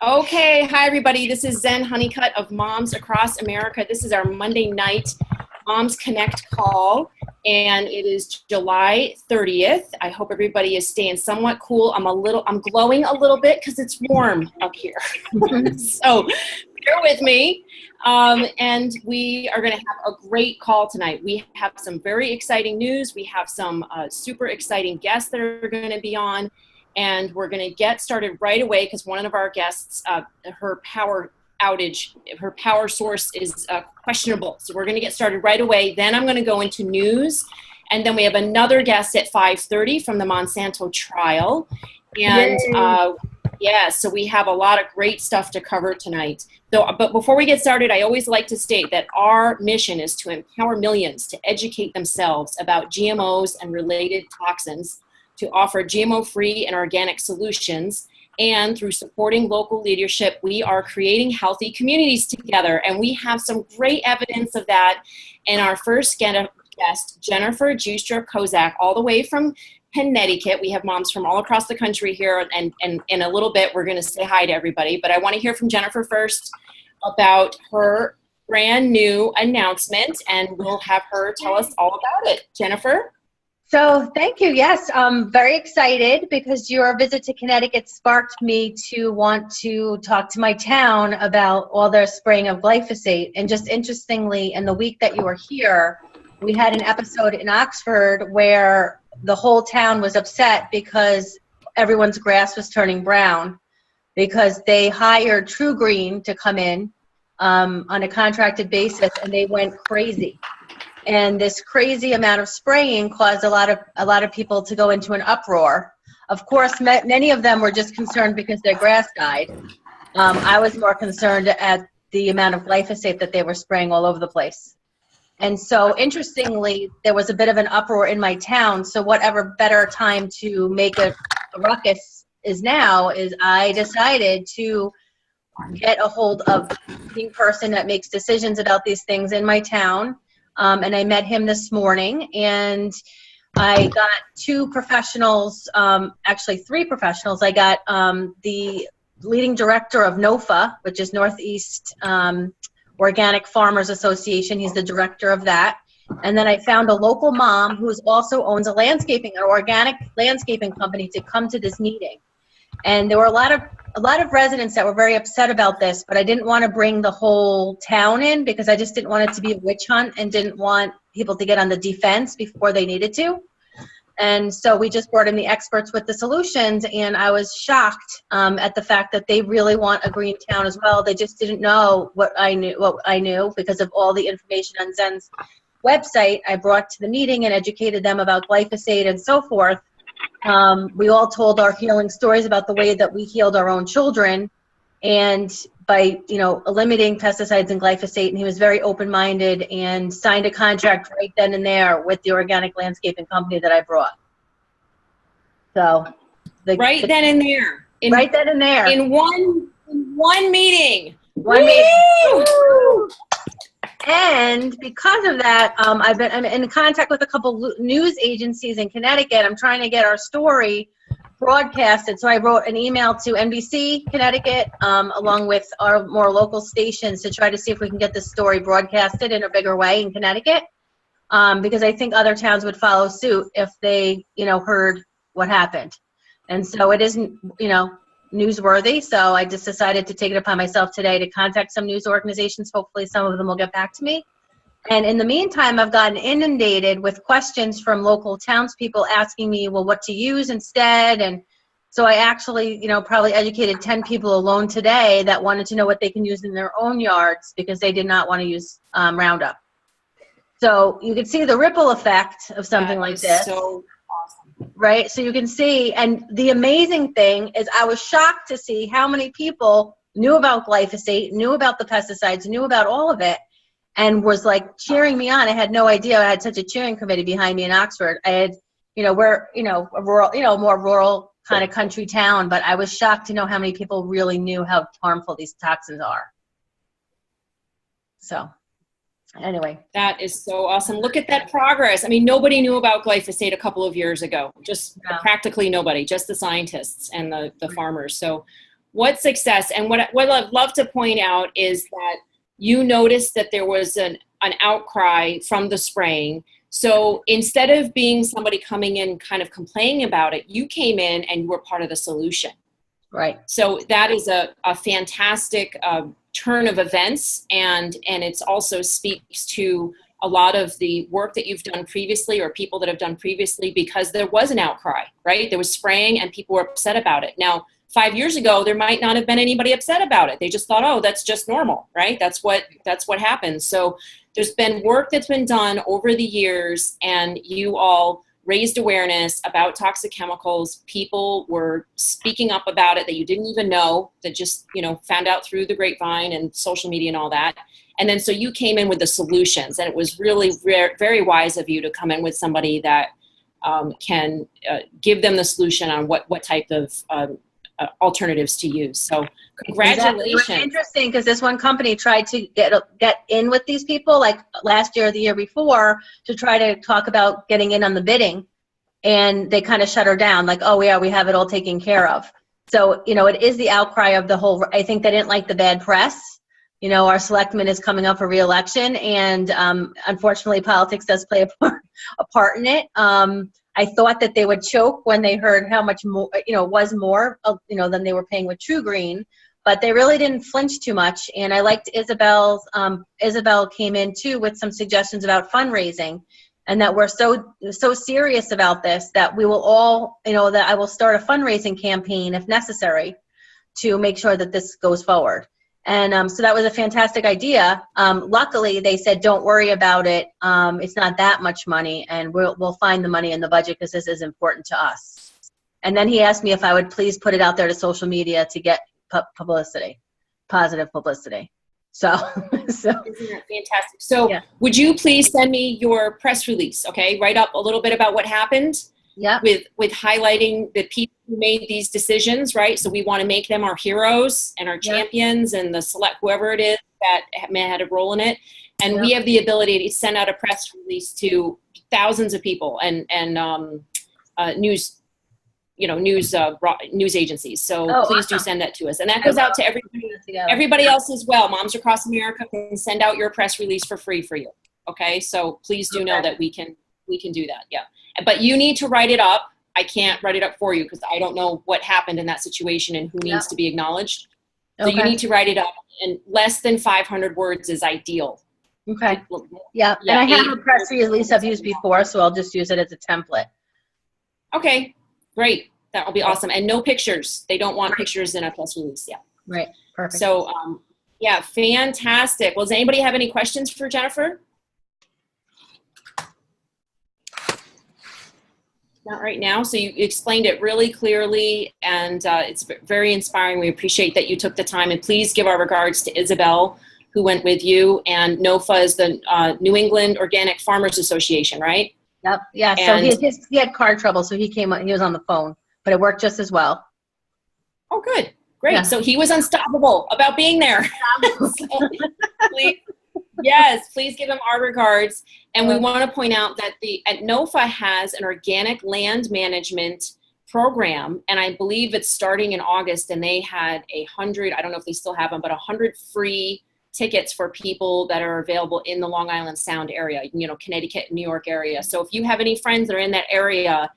Okay, hi everybody. This is Zen Honeycutt of Moms Across America. This is our Monday night Moms Connect call, and it is July 30th. I hope everybody is staying somewhat cool. I'm glowing a little bit because it's warm up here. So bear with me. And we are going to have a great call tonight. We have some very exciting news. We have some super exciting guests that are going to be on. And we're going to get started right away because one of our guests, her power source is questionable. So we're going to get started right away. Then I'm going to go into news. And then we have another guest at 5:30 from the Monsanto trial. And so we have a lot of great stuff to cover tonight. But before we get started, I always like to state that our mission is to empower millions to educate themselves about GMOs and related toxins, to offer GMO-free and organic solutions. And through supporting local leadership, we are creating healthy communities together. And we have some great evidence of that in our first guest, Jennifer Kozak, all the way from Connecticut. We have moms from all across the country here. And in a little bit, we're going to say hi to everybody. But I want to hear from Jennifer first about her brand new announcement. And we'll have her tell us all about it. Jennifer? So thank you. Yes, I'm very excited because your visit to Connecticut sparked me to want to talk to my town about all their spraying of glyphosate. And just interestingly, in the week that you were here, we had an episode in Oxford where the whole town was upset because everyone's grass was turning brown because they hired True Green to come in on a contracted basis, and they went crazy. And this crazy amount of spraying caused a lot of people to go into an uproar. Of course, many of them were just concerned because their grass died. I was more concerned at the amount of glyphosate that they were spraying all over the place. And so, interestingly, there was a bit of an uproar in my town. So whatever better time to make a ruckus is now is I decided to get a hold of the person that makes decisions about these things in my town. And I met him this morning, and I got two professionals, actually three professionals. I got the leading director of NOFA, which is Northeast Organic Farmers Association. He's the director of that. And then I found a local mom who also owns an organic landscaping company to come to this meeting. And there were a lot of residents that were very upset about this, but I didn't want to bring the whole town in because I just didn't want it to be a witch hunt and didn't want people to get on the defense before they needed to. And so we just brought in the experts with the solutions, and I was shocked at the fact that they really want a green town as well. They just didn't know what I knew because of all the information on Zen's website I brought to the meeting and educated them about glyphosate and so forth. We all told our healing stories about the way that we healed our own children, and by eliminating pesticides and glyphosate. And he was very open-minded and signed a contract right then and there with the organic landscaping company that I brought. So right then and there in one meeting. Woo! And because of that, I'm in contact with a couple news agencies in Connecticut. I'm trying to get our story broadcasted. So I wrote an email to NBC Connecticut, along with our more local stations, to try to see if we can get this story broadcasted in a bigger way in Connecticut, because I think other towns would follow suit if they, heard what happened. And so it isn't, newsworthy. So I just decided to take it upon myself today to contact some news organizations. Hopefully some of them will get back to me. And in the meantime, I've gotten inundated with questions from local townspeople asking me, well, what to use instead. And so I actually, probably educated 10 people alone today that wanted to know what they can use in their own yards because they did not want to use Roundup. So you can see the ripple effect of something like this. So awesome. Right? So you can see, and the amazing thing is I was shocked to see how many people knew about glyphosate, knew about the pesticides, knew about all of it, and was like cheering me on. I had no idea I had such a cheering committee behind me in Oxford. I had, we're, a rural, more rural kind of country town, but I was shocked to know how many people really knew how harmful these toxins are. So anyway. That is so awesome. Look at that progress. I mean, nobody knew about glyphosate a couple of years ago, just practically nobody, just the scientists and the farmers. So what success, and what I'd love to point out is that you noticed that there was an outcry from the spraying. So instead of being somebody coming in kind of complaining about it, you came in and you were part of the solution. Right. So that is a fantastic turn of events, and it's also speaks to a lot of the work that you've done previously, or people that have done previously, because there was an outcry, right? There was spraying and people were upset about it. Now, 5 years ago, there might not have been anybody upset about it. They just thought, oh, that's just normal, right? That's what happens. So there's been work that's been done over the years, and you all raised awareness about toxic chemicals. People were speaking up about it that you didn't even know, that just, found out through the grapevine and social media and all that. And then so you came in with the solutions, and it was really very wise of you to come in with somebody that can give them the solution on what type of alternatives to use. So congratulations. Exactly. It was interesting because this one company tried to get in with these people like last year or the year before to try to talk about getting in on the bidding, and they kind of shut her down like, oh yeah, we have it all taken care of. So, it is the outcry of the whole, I think they didn't like the bad press. Our selectman is coming up for re-election, and unfortunately politics does play a part in it. I thought that they would choke when they heard how much more, was more, than they were paying with True Green, but they really didn't flinch too much. And I liked Isabel came in too with some suggestions about fundraising, and that we're so serious about this that we will all, that I will start a fundraising campaign if necessary to make sure that this goes forward. And so that was a fantastic idea. Luckily, they said, don't worry about it. It's not that much money, and we'll find the money in the budget because this is important to us. And then he asked me if I would please put it out there to social media to get publicity, positive publicity. So Isn't that fantastic? So yeah. Would you please send me your press release, okay? Write up a little bit about what happened. Yeah. With highlighting the people who made these decisions, right? So we want to make them our heroes and our champions, and the select whoever it is that had a role in it. And we have the ability to send out a press release to thousands of people and news agencies. So please do send that to us, and that goes out to everybody else as well. Moms Across America can send out your press release for free for you. Okay, so please do know that we can do that. Yeah. But you need to write it up. I can't write it up for you because I don't know what happened in that situation and who needs to be acknowledged. So you need to write it up, and less than 500 words is ideal. Okay. Yeah. And I have a press release I've used before, so I'll just use it as a template. Okay. Great. That will be awesome. And no pictures. They don't want pictures in a press release. Yeah. Right. Perfect. So, yeah, fantastic. Well, does anybody have any questions for Jennifer? Not right now. So you explained it really clearly, and it's very inspiring. We appreciate that you took the time, and please give our regards to Isabel, who went with you. And NOFA is the New England Organic Farmers Association, right? Yep. Yeah. And so he had car trouble, so he was on the phone, but it worked just as well. Oh, good. Great. Yeah. So he was unstoppable about being there. So, please give him our regards. And we want to point out that NOFA has an organic land management program, and I believe it's starting in August, and they had 100, I don't know if they still have them, but 100 free tickets for people that are available in the Long Island Sound area, Connecticut, New York area. So if you have any friends that are in that area,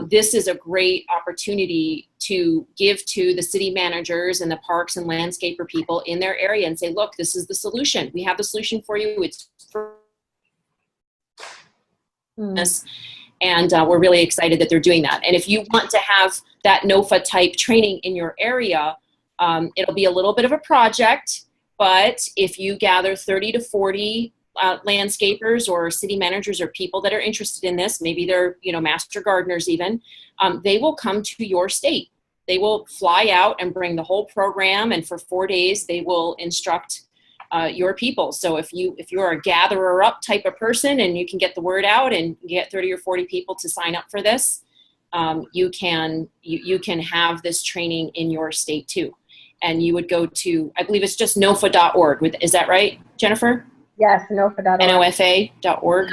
this is a great opportunity to give to the city managers and the parks and landscaper people in their area and say, look, this is the solution. We have the solution for you. It's for this. And we're really excited that they're doing that. And if you want to have that NOFA type training in your area, it'll be a little bit of a project, but if you gather 30 to 40 landscapers or city managers or people that are interested in this, maybe they're, master gardeners even, they will come to your state. They will fly out and bring the whole program, and for 4 days they will instruct your people. So if you're a gatherer up type of person and you can get the word out and get 30 or 40 people to sign up for this, you can have this training in your state too. And you would go to, I believe it's just nofa.org. Is that right, Jennifer? Yes, nofa.org. NOFA.org.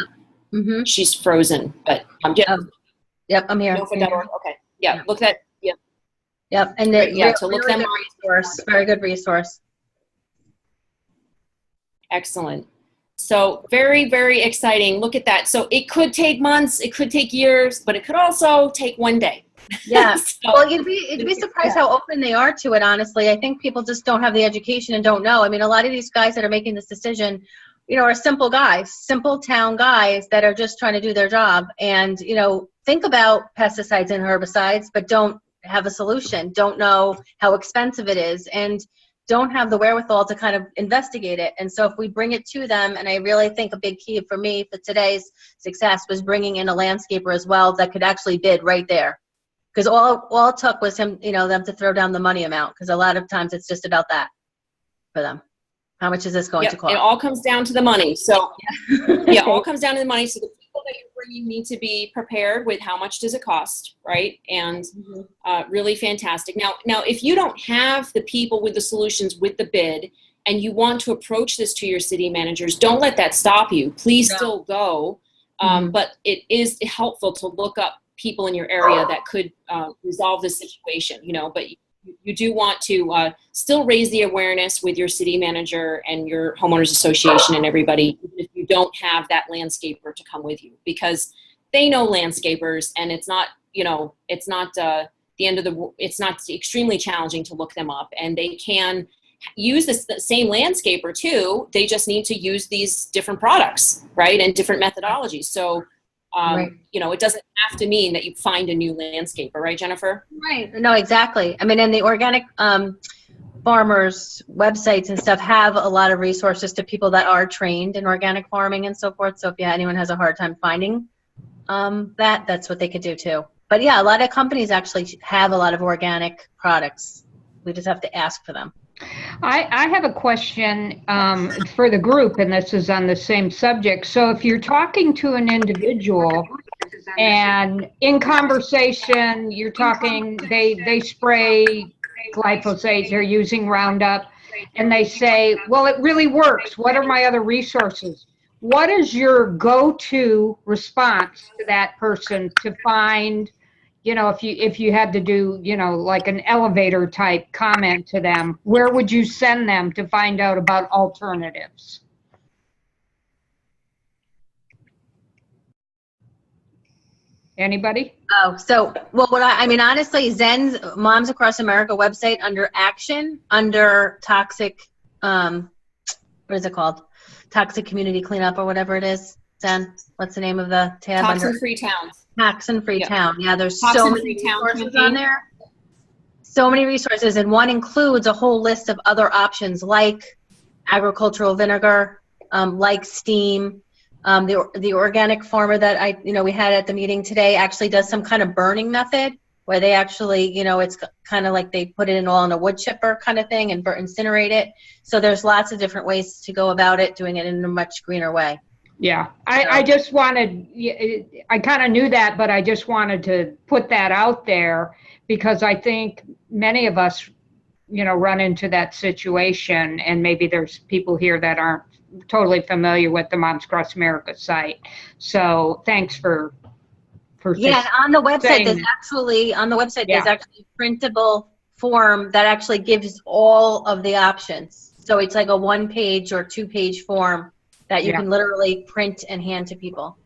Mm-hmm. She's frozen, but yep, I'm here. NOFA.org. Okay. Yeah, look at. Yep, and Right, yeah, to look really them good up. resource, very good resource. Excellent. So very, very exciting. Look at that. So it could take months, it could take years, but it could also take one day. Yeah. So, Well, you'd be surprised how open they are to it, honestly. I think people just don't have the education and don't know. I mean, a lot of these guys that are making this decision, you know, are simple guys, simple town guys that are just trying to do their job and, you know, think about pesticides and herbicides, but don't have a solution, don't know how expensive it is, and don't have the wherewithal to kind of investigate it. And so if we bring it to them, and I really think a big key for me for today's success was bringing in a landscaper as well that could actually bid right there. Because all it took was him, you know, them to throw down the money amount. Because a lot of times it's just about that for them. How much is this going to cost? It all comes down to the money. So yeah, it all comes down to the money. So the people that you're bringing need to be prepared with how much does it cost, right? And really fantastic. Now, if you don't have the people with the solutions with the bid, and you want to approach this to your city managers, don't let that stop you. Please still go. But it is helpful to look up people in your area that could resolve this situation, you know, but you do want to still raise the awareness with your city manager and your homeowners association and everybody, even if you don't have that landscaper to come with you, because they know landscapers, and it's not, you know, it's not the end of the, it's not extremely challenging to look them up, and they can use this the same landscaper too. They just need to use these different products, right, and different methodologies. So you know, it doesn't have to mean that you find a new landscaper, right, Jennifer? Right. No, exactly. I mean, and the organic farmers websites and stuff have a lot of resources to people that are trained in organic farming and so forth. So if anyone has a hard time finding that's what they could do too. But yeah, a lot of companies actually have a lot of organic products. We just have to ask for them. I have a question for the group, and this is on the same subject. So if you're talking to an individual and in conversation, you're talking, they spray glyphosate, they're using Roundup, and they say, well, it really works. What are my other resources? What is your go-to response to that person to find, you know, if you had to do, you know, like an elevator type comment to them, where would you send them to find out about alternatives? Anybody? Oh, so, well, I mean, honestly, Zen's Moms Across America website under action, under toxic, what is it called? Toxic community cleanup or whatever it is. Zen, what's the name of the tab? Toxin-free towns. Toxin-free town. Yeah, there's so many resources on there. So many resources, and one includes a whole list of other options like agricultural vinegar, like steam. The organic farmer that we had at the meeting today actually does some kind of burning method where they actually, you know, it's kind of like they put it all in a wood chipper kind of thing and incinerate it. So there's lots of different ways to go about it, doing it in a much greener way. Yeah, I just wanted, I kind of knew that, but I just wanted to put that out there because I think many of us, you know, run into that situation, and maybe there's people here that aren't totally familiar with the Moms Across America site. So thanks for yeah, and on the website there's actually there's actually a printable form that actually gives all of the options. So it's like a 1-page or 2-page form that you can literally print and hand to people.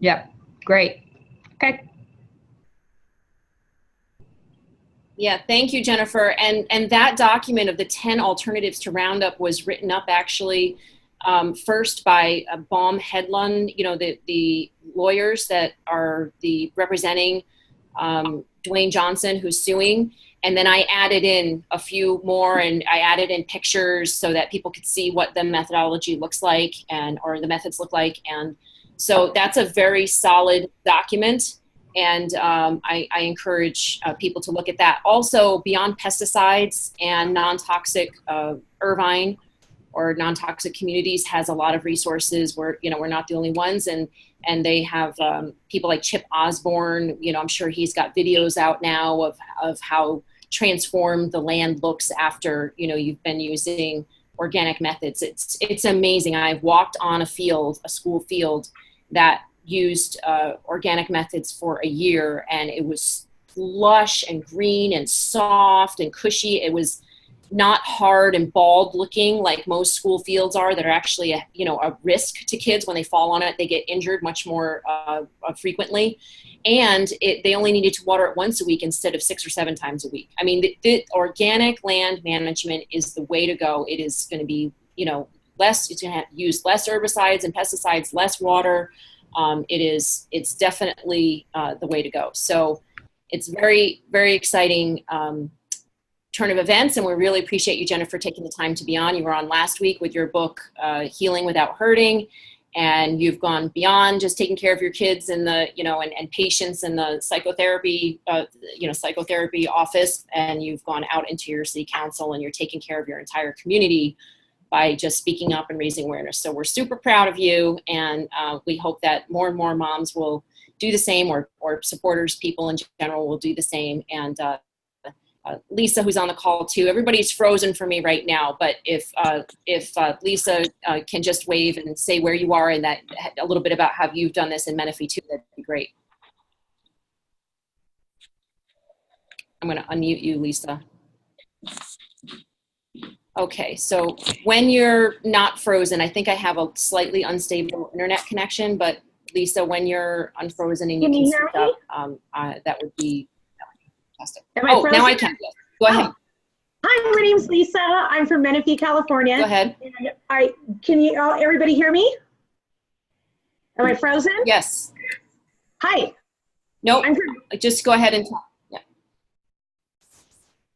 Yep. Great. Okay. Yeah, thank you, Jennifer. And that document of the 10 alternatives to Roundup was written up actually first by Baum Hedlund, you know, the lawyers that are representing Dwayne Johnson, who's suing. And then I added in a few more, and I added in pictures so that people could see what the methodology looks like or the methods look like. And so that's a very solid document. And I encourage people to look at that. Also, Beyond Pesticides and Non-Toxic Irvine or Non-Toxic Communities has a lot of resources. We're not the only ones. And they have people like Chip Osborne. You know, I'm sure he's got videos out now of how transformed the land looks after, you know, you've been using organic methods. It's amazing. I've walked on a school field that used organic methods for a year, and it was lush and green and soft and cushy. It was not hard and bald looking like most school fields are that are actually a risk to kids. When they fall on it, they get injured much more frequently. And they only needed to water it once a week instead of 6 or 7 times a week. I mean, the organic land management is the way to go. It is going to be, less, it's going to use less herbicides and pesticides, less water. It's definitely the way to go. So it's very, very exciting turn of events, and we really appreciate you, Jennifer, taking the time to be on. You were on last week with your book, Healing Without Hurting, and you've gone beyond just taking care of your kids and and patients in the psychotherapy, psychotherapy office, and you've gone out into your city council, and you're taking care of your entire community by just speaking up and raising awareness. So we're super proud of you, and we hope that more and more moms will do the same, or supporters, people in general, will do the same. And Lisa, who's on the call too. Everybody's frozen for me right now, but if Lisa can just wave and say where you are and that a little bit about how you've done this in Menifee too, that'd be great. I'm going to unmute you, Lisa. Okay, so when you're not frozen, I think I have a slightly unstable internet connection, but Lisa, when you're unfrozen and you can speak up, that would be fantastic. Oh, now I can. Go ahead. Hi, my name's Lisa. I'm from Menifee, California. Go ahead. And can you everybody hear me? Am I frozen? Yes. Hi. Nope. Just go ahead and talk. Yeah.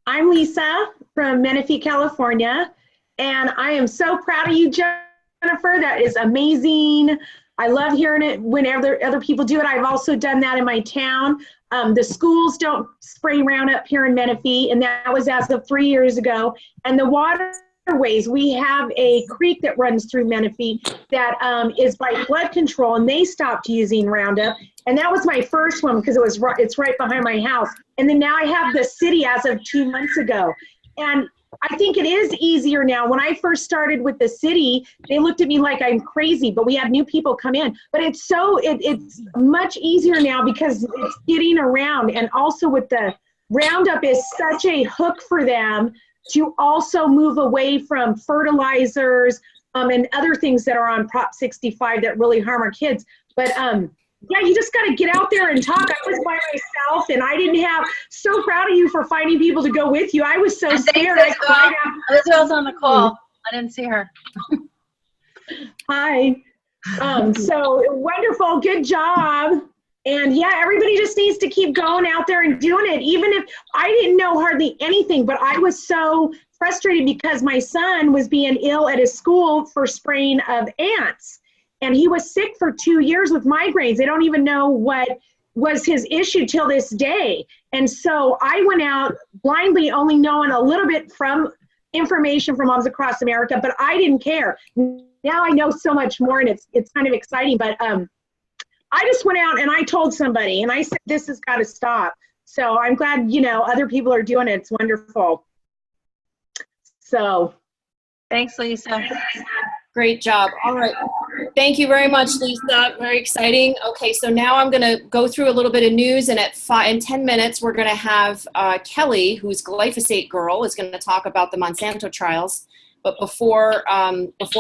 I'm Lisa from Menifee, California, and I am so proud of you, Jennifer. That is amazing. I love hearing it whenever other people do it. I've also done that in my town. The schools don't spray Roundup here in Menifee, and that was as of 3 years ago. And the waterways, we have a creek that runs through Menifee that is by flood control, and they stopped using Roundup. And that was my first one because it's right behind my house. And then now I have the city as of 2 months ago. And I think it is easier now. When I first started with the city, they looked at me like I'm crazy, but we had new people come in. But it's much easier now because it's getting around. And also with the Roundup is such a hook for them to also move away from fertilizers and other things that are on Prop 65 that really harm our kids. But yeah, you just got to get out there and talk. I was by myself, and I didn't have. So proud of you for finding people to go with you. I was so scared. Elizabeth's on the call. I didn't see her. Hi. So wonderful. Good job. And yeah, everybody just needs to keep going out there and doing it. Even if I didn't know hardly anything, but I was so frustrated because my son was being ill at his school for spraying of ants. And he was sick for 2 years with migraines. They don't even know what was his issue till this day. And so I went out blindly, only knowing a little bit from information from Moms Across America, but I didn't care. Now I know so much more, and it's kind of exciting. But I just went out and I told somebody, and I said, this has got to stop. So I'm glad, other people are doing it. It's wonderful. So. Thanks, Lisa. Great job. All right. Thank you very much, Lisa. Very exciting. Okay, so now I'm going to go through a little bit of news, and in 10 minutes, we're going to have Kelly, who's Glyphosate Girl, is going to talk about the Monsanto trials. But before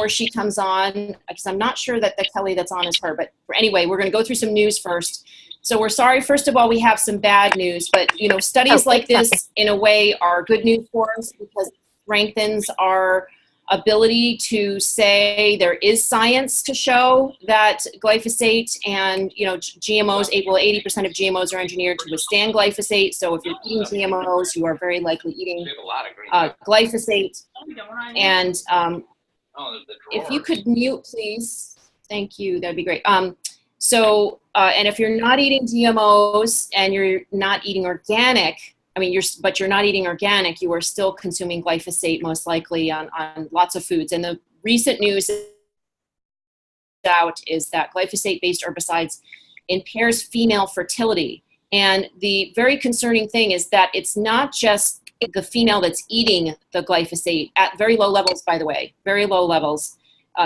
she comes on, because I'm not sure that the Kelly that's on is her, but anyway, we're going to go through some news first. So we're sorry, first of all, we have some bad news, but studies like this, in a way, are good news for us because it strengthens our ability to say there is science to show that glyphosate and GMOs, 80% of GMOs are engineered to withstand glyphosate. So if you're eating GMOs, you are very likely eating glyphosate. And if you could mute, please. Thank you. That'd be great. And if you're not eating GMOs and you're not eating organic, but you're not eating organic, you are still consuming glyphosate most likely on lots of foods. And the recent news out is that glyphosate-based herbicides impairs female fertility. And the very concerning thing is that it's not just the female that's eating the glyphosate at very low levels, by the way, very low levels.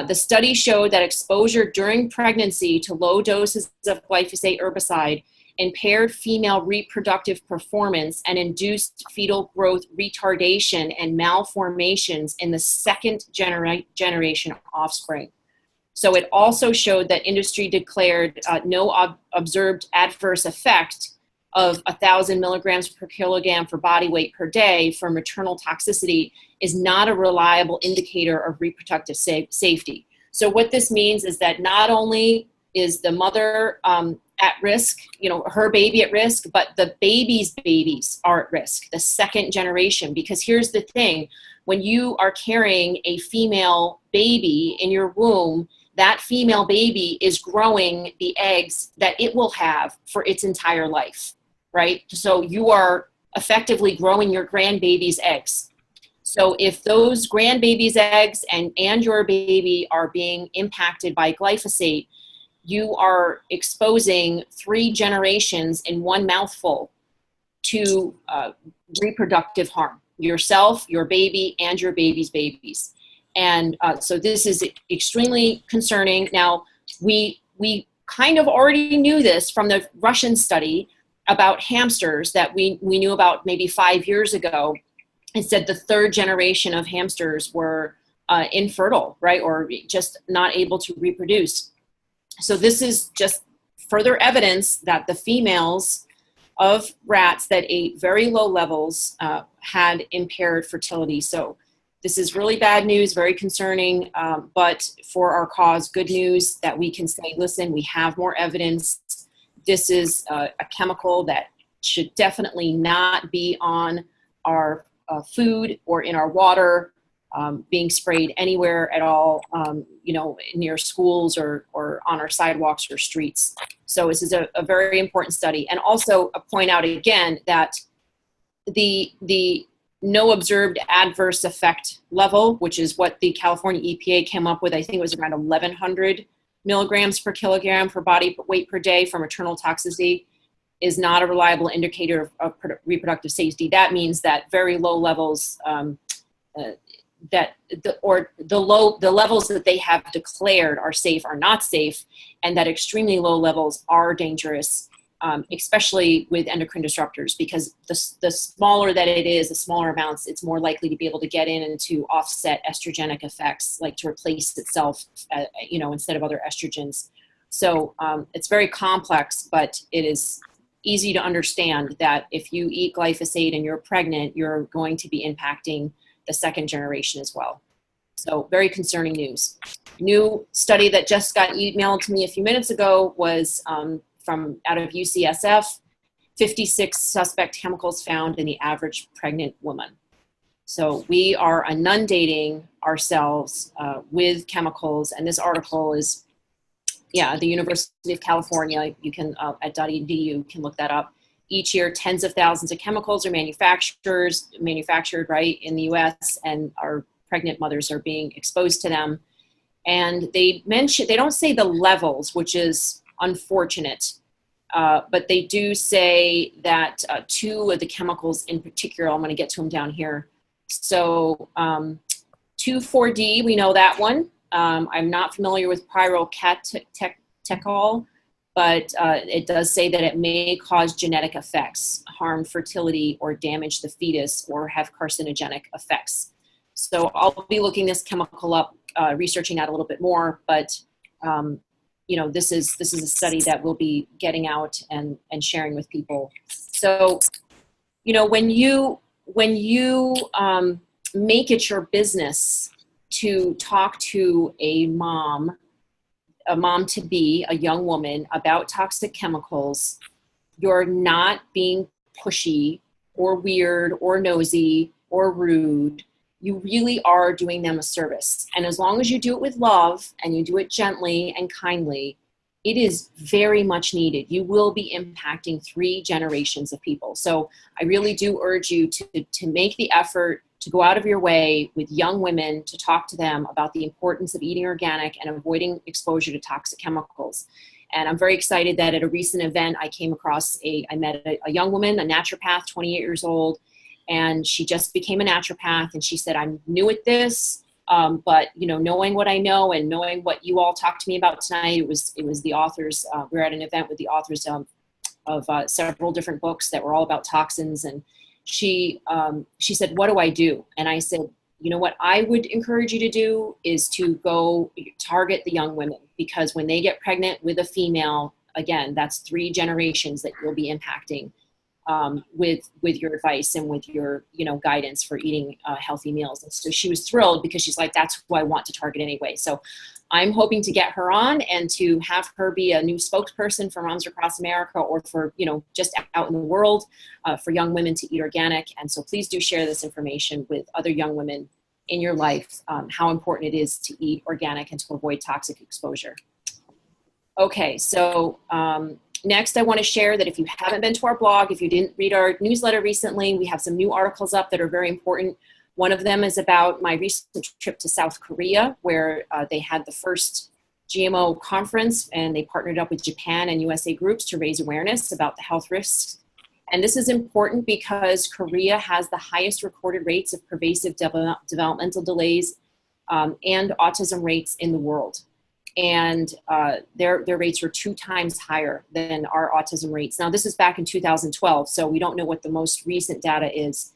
The study showed that exposure during pregnancy to low doses of glyphosate herbicide impaired female reproductive performance, and induced fetal growth retardation and malformations in the second generation offspring. So it also showed that industry declared no observed adverse effect of 1,000 milligrams per kilogram for body weight per day for maternal toxicity is not a reliable indicator of reproductive safety. So what this means is that not only is the mother at risk, her baby at risk, but the baby's babies are at risk, the second generation. Because here's the thing, when you are carrying a female baby in your womb, that female baby is growing the eggs that it will have for its entire life, right? So you are effectively growing your grandbaby's eggs. So if those grandbaby's eggs and your baby are being impacted by glyphosate, you are exposing 3 generations in one mouthful to reproductive harm, yourself, your baby, and your baby's babies. And so this is extremely concerning. Now, we kind of already knew this from the Russian study about hamsters that we knew about maybe 5 years ago. It said the 3rd generation of hamsters were infertile, right, or just not able to reproduce. So this is just further evidence that the females of rats that ate very low levels had impaired fertility. So this is really bad news, very concerning, but for our cause, good news that we can say, listen, we have more evidence. This is a chemical that should definitely not be on our food or in our water, being sprayed anywhere at all, near schools or on our sidewalks or streets. So this is a very important study. And also point out again that the no observed adverse effect level, which is what the California EPA came up with, I think it was around 1,100 milligrams per kilogram for body weight per day for maternal toxicity, is not a reliable indicator of reproductive safety. That means that very low levels, the levels that they have declared are safe are not safe, and that extremely low levels are dangerous, especially with endocrine disruptors, because the smaller that it is, the smaller amounts, it's more likely to be able to get in and to offset estrogenic effects, like to replace itself, instead of other estrogens. So it's very complex, but it is easy to understand that if you eat glyphosate and you're pregnant, you're going to be impacting the second generation as well. So very concerning news. New study that just got emailed to me a few minutes ago was from out of UCSF, 56 suspect chemicals found in the average pregnant woman. So we are inundating ourselves with chemicals, and this article is, the University of California, you can, at .edu, you can look that up. Each year, tens of thousands of chemicals are manufactured, right, in the US, and our pregnant mothers are being exposed to them. And they don't say the levels, which is unfortunate, but they do say that 2 of the chemicals in particular, I'm gonna get to them down here. So 2,4-D, we know that one. I'm not familiar with pyrocatechol, but it does say that it may cause genetic effects, harm fertility, or damage the fetus, or have carcinogenic effects. So I'll be looking this chemical up, researching that a little bit more, but this is a study that we'll be getting out and sharing with people. So, when you make it your business to talk to a mom to be, a young woman, about toxic chemicals, you're not being pushy or weird or nosy or rude. You really are doing them a service. And as long as you do it with love and you do it gently and kindly, it is very much needed. You will be impacting 3 generations of people. So I really do urge you to make the effort to go out of your way with young women to talk to them about the importance of eating organic and avoiding exposure to toxic chemicals. And I'm very excited that at a recent event, I met a young woman, a naturopath, 28 years old, and she just became a naturopath. And she said, I'm new at this, but knowing what I know and knowing what you all talked to me about tonight, it was the authors. We were at an event with the authors several different books that were all about toxins. And she said, "What do I do?" And I said, "You know what I would encourage you to do is to go target the young women, because when they get pregnant with a female, again, that's 3 generations that you'll be impacting with your advice and with your, guidance for eating healthy meals." And so she was thrilled, because she's like, "That's who I want to target anyway." So I'm hoping to get her on and to have her be a new spokesperson for Moms Across America, or for, just out in the world for young women to eat organic. And so please do share this information with other young women in your life, how important it is to eat organic and to avoid toxic exposure. Okay, so next I want to share that if you haven't been to our blog, if you didn't read our newsletter recently, we have some new articles up that are very important. One of them is about my recent trip to South Korea, where they had the first GMO conference, and they partnered up with Japan and USA groups to raise awareness about the health risks. And this is important because Korea has the highest recorded rates of pervasive developmental delays and autism rates in the world. And their rates were 2 times higher than our autism rates. Now, this is back in 2012, so we don't know what the most recent data is.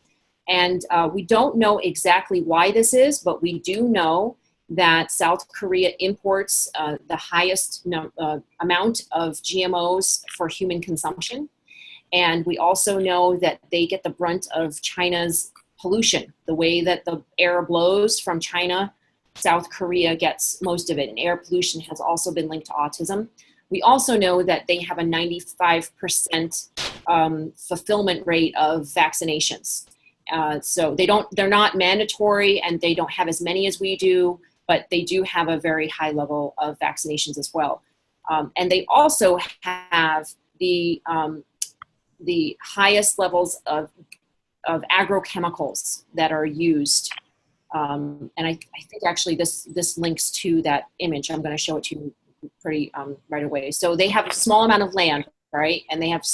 And we don't know exactly why this is, but we do know that South Korea imports the highest amount of GMOs for human consumption. And we also know that they get the brunt of China's pollution. The way that the air blows from China, South Korea gets most of it. And air pollution has also been linked to autism. We also know that they have a 95% fulfillment rate of vaccinations. So they're not mandatory, and they don't have as many as we do, but they do have a very high level of vaccinations as well. And they also have the highest levels of agrochemicals that are used. And I think actually this links to that image. I'm going to show it to you pretty right away. So they have a small amount of land, right? And they have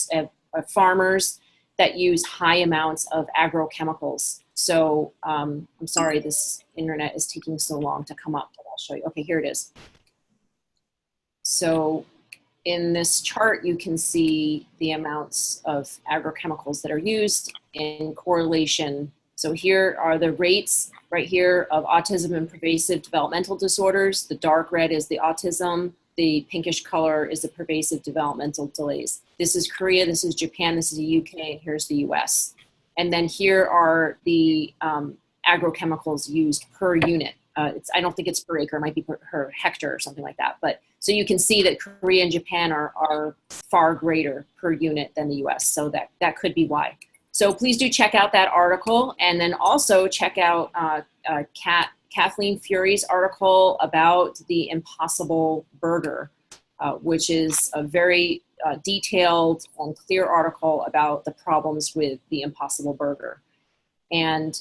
farmers that use high amounts of agrochemicals. So I'm sorry, this internet is taking so long to come up, but I'll show you. Okay, here it is. So in this chart, you can see the amounts of agrochemicals that are used in correlation. So here are the rates right here of autism and pervasive developmental disorders. The dark red is the autism. The pinkish color is the pervasive developmental delays. This is Korea, this is Japan, this is the UK, and here's the US. And then here are the agrochemicals used per unit. I don't think it's per acre, it might be per hectare or something like that. But so you can see that Korea and Japan are far greater per unit than the US. So that could be why. So please do check out that article, and then also check out Kathleen Fury's article about the Impossible Burger, which is a very detailed and clear article about the problems with the Impossible Burger. And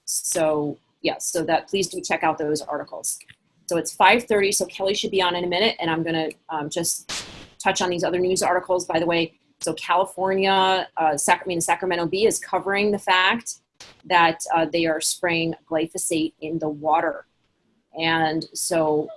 so that please do check out those articles. So it's 5:30, so Kelly should be on in a minute, and I'm going to just touch on these other news articles. By the way, so California, Sacramento Bee is covering the fact that they are spraying glyphosate in the water. And so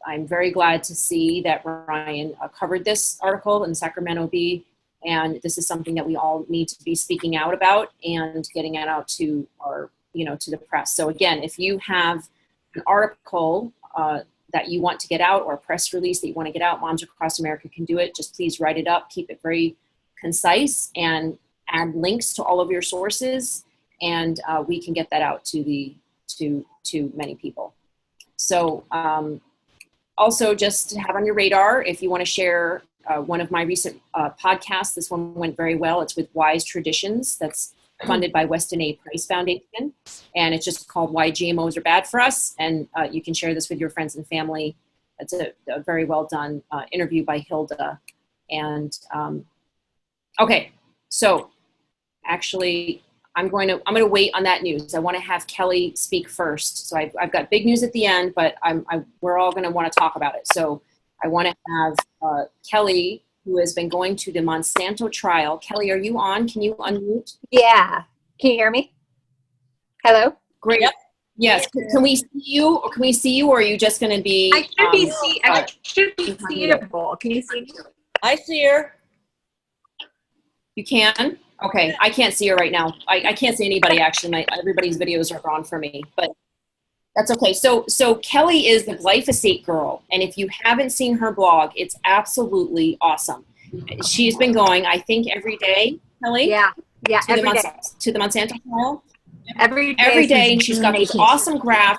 I'm very glad to see that Ryan covered this article in Sacramento Bee. And this is something that we all need to be speaking out about and getting it out to our, to the press. So again, if you have an article that you want to get out, or a press release that you want to get out, Moms Across America can do it. Just please write it up, keep it very concise, and add links to all of your sources, and we can get that out to many people. So also, just to have on your radar, if you want to share one of my recent podcasts, this one went very well. It's with Wise Traditions. That's funded by Weston A. Price Foundation, and it's just called Why GMOs Are Bad for Us. And you can share this with your friends and family. It's a very well done interview by Hilda. And okay, so actually, I'm going to wait on that news. I want to have Kelly speak first. So I've got big news at the end, but we're all going to want to talk about it. So I want to have Kelly, who has been going to the Monsanto trial. Kelly, are you on? Can you unmute? Yeah. Can you hear me? Hello? Great. Yep. Yes. Can we see you, or are you just going to be? I should be seeable. Can you see me? I see her. You can? Okay. I can't see her right now. I can't see anybody actually. Everybody's videos are gone for me, but that's okay. So Kelly is the glyphosate girl. And if you haven't seen her blog, it's absolutely awesome. She's been going, I think, every day, Kelly? Yeah, every day. To the Monsanto trial? Every day, and she's got these awesome graphics.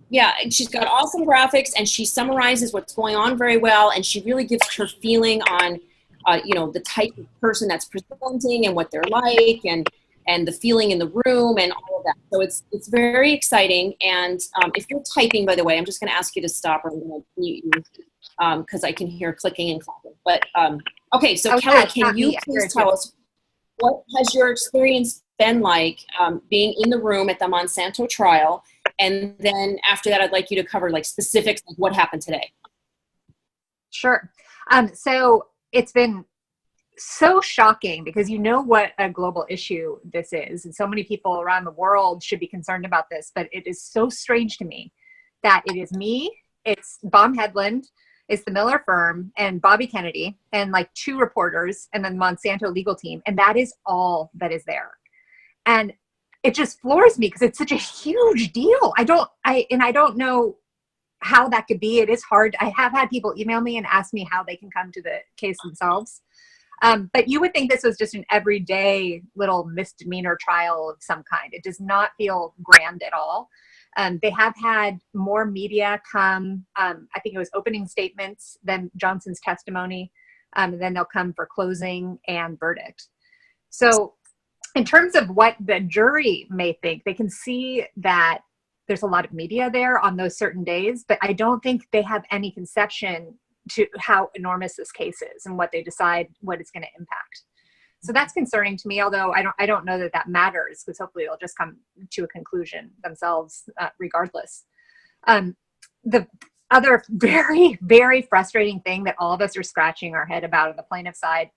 Yeah, she's got awesome graphics, and she summarizes what's going on very well, and she really gives her feeling on, the type of person that's presenting and what they're like, and the feeling in the room and all of that. So it's very exciting. And if you're typing, by the way, I'm just going to ask you to stop, or I'm going to mute you because I can hear clicking and clapping. But okay, so Kelly, can you please tell us, what has your experience been like being in the room at the Monsanto trial? And then after that, I'd like you to cover like specifics of what happened today. Sure. So it's been so shocking because you know what a global issue this is. And so many people around the world should be concerned about this, but it is so strange to me that it is me, it's Baum Hedlund, it's the Miller firm and Bobby Kennedy and like 2 reporters and then Monsanto legal team. And that is all that is there. And it just floors me because it's such a huge deal. I don't know how that could be. It is hard. I have had people email me and ask me how they can come to the case themselves. But you would think this was just an everyday little misdemeanor trial of some kind. It does not feel grand at all. They have had more media come. I think it was opening statements, then Johnson's testimony, and then they'll come for closing and verdict. So in terms of what the jury may think, they can see that there's a lot of media there on those certain days, but I don't think they have any conception to how enormous this case is and what they decide what it's going to impact. So that's concerning to me, although I don't know that matters, because hopefully they'll just come to a conclusion themselves regardless. The other very, very frustrating thing that all of us are scratching our head about on the plaintiff side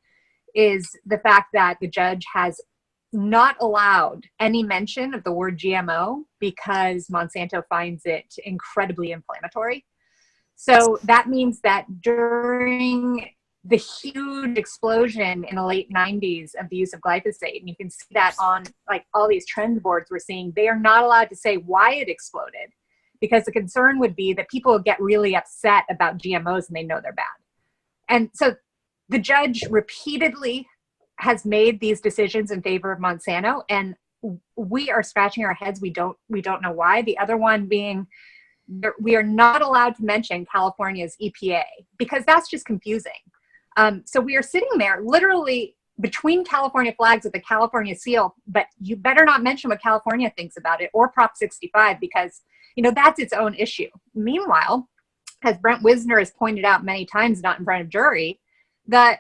is the fact that the judge has not allowed any mention of the word GMO because Monsanto finds it incredibly inflammatory. So that means that during the huge explosion in the late 90s of the use of glyphosate, and you can see that on like all these trend boards we're seeing, they are not allowed to say why it exploded, because the concern would be that people get really upset about GMOs and they know they're bad. And so the judge repeatedly has made these decisions in favor of Monsanto, and we are scratching our heads. We don't know why. The other one being, we are not allowed to mention California's EPA because that's just confusing. So we are sitting there literally between California flags with the California seal, but you better not mention what California thinks about it or Prop 65 because, that's its own issue. Meanwhile, as Brent Wisner has pointed out many times, not in front of jury, that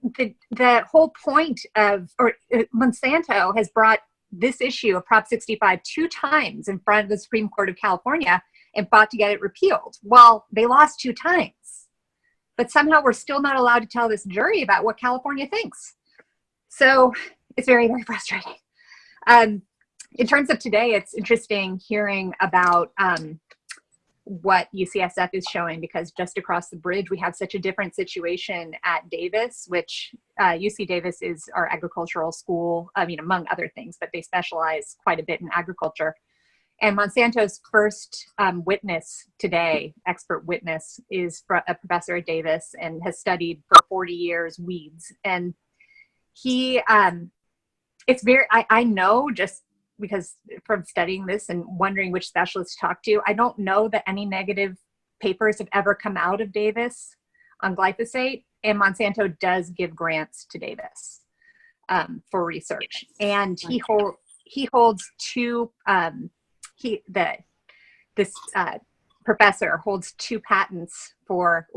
the whole point of, Monsanto has brought this issue of Prop 65 2 times in front of the Supreme Court of California and fought to get it repealed. Well, they lost 2 times. But somehow we're still not allowed to tell this jury about what California thinks. So it's very, very frustrating. In terms of today, it's interesting hearing about what UCSF is showing, because just across the bridge, we have such a different situation at Davis, which UC Davis is our agricultural school, among other things, but they specialize quite a bit in agriculture. And Monsanto's first witness today, expert witness, is a professor at Davis and has studied for 40 years weeds. And he, it's very, I know just because from studying this and wondering which specialists to talk to, I don't know that any negative papers have ever come out of Davis on glyphosate. And Monsanto does give grants to Davis for research. And he holds 2, this professor holds 2 patents for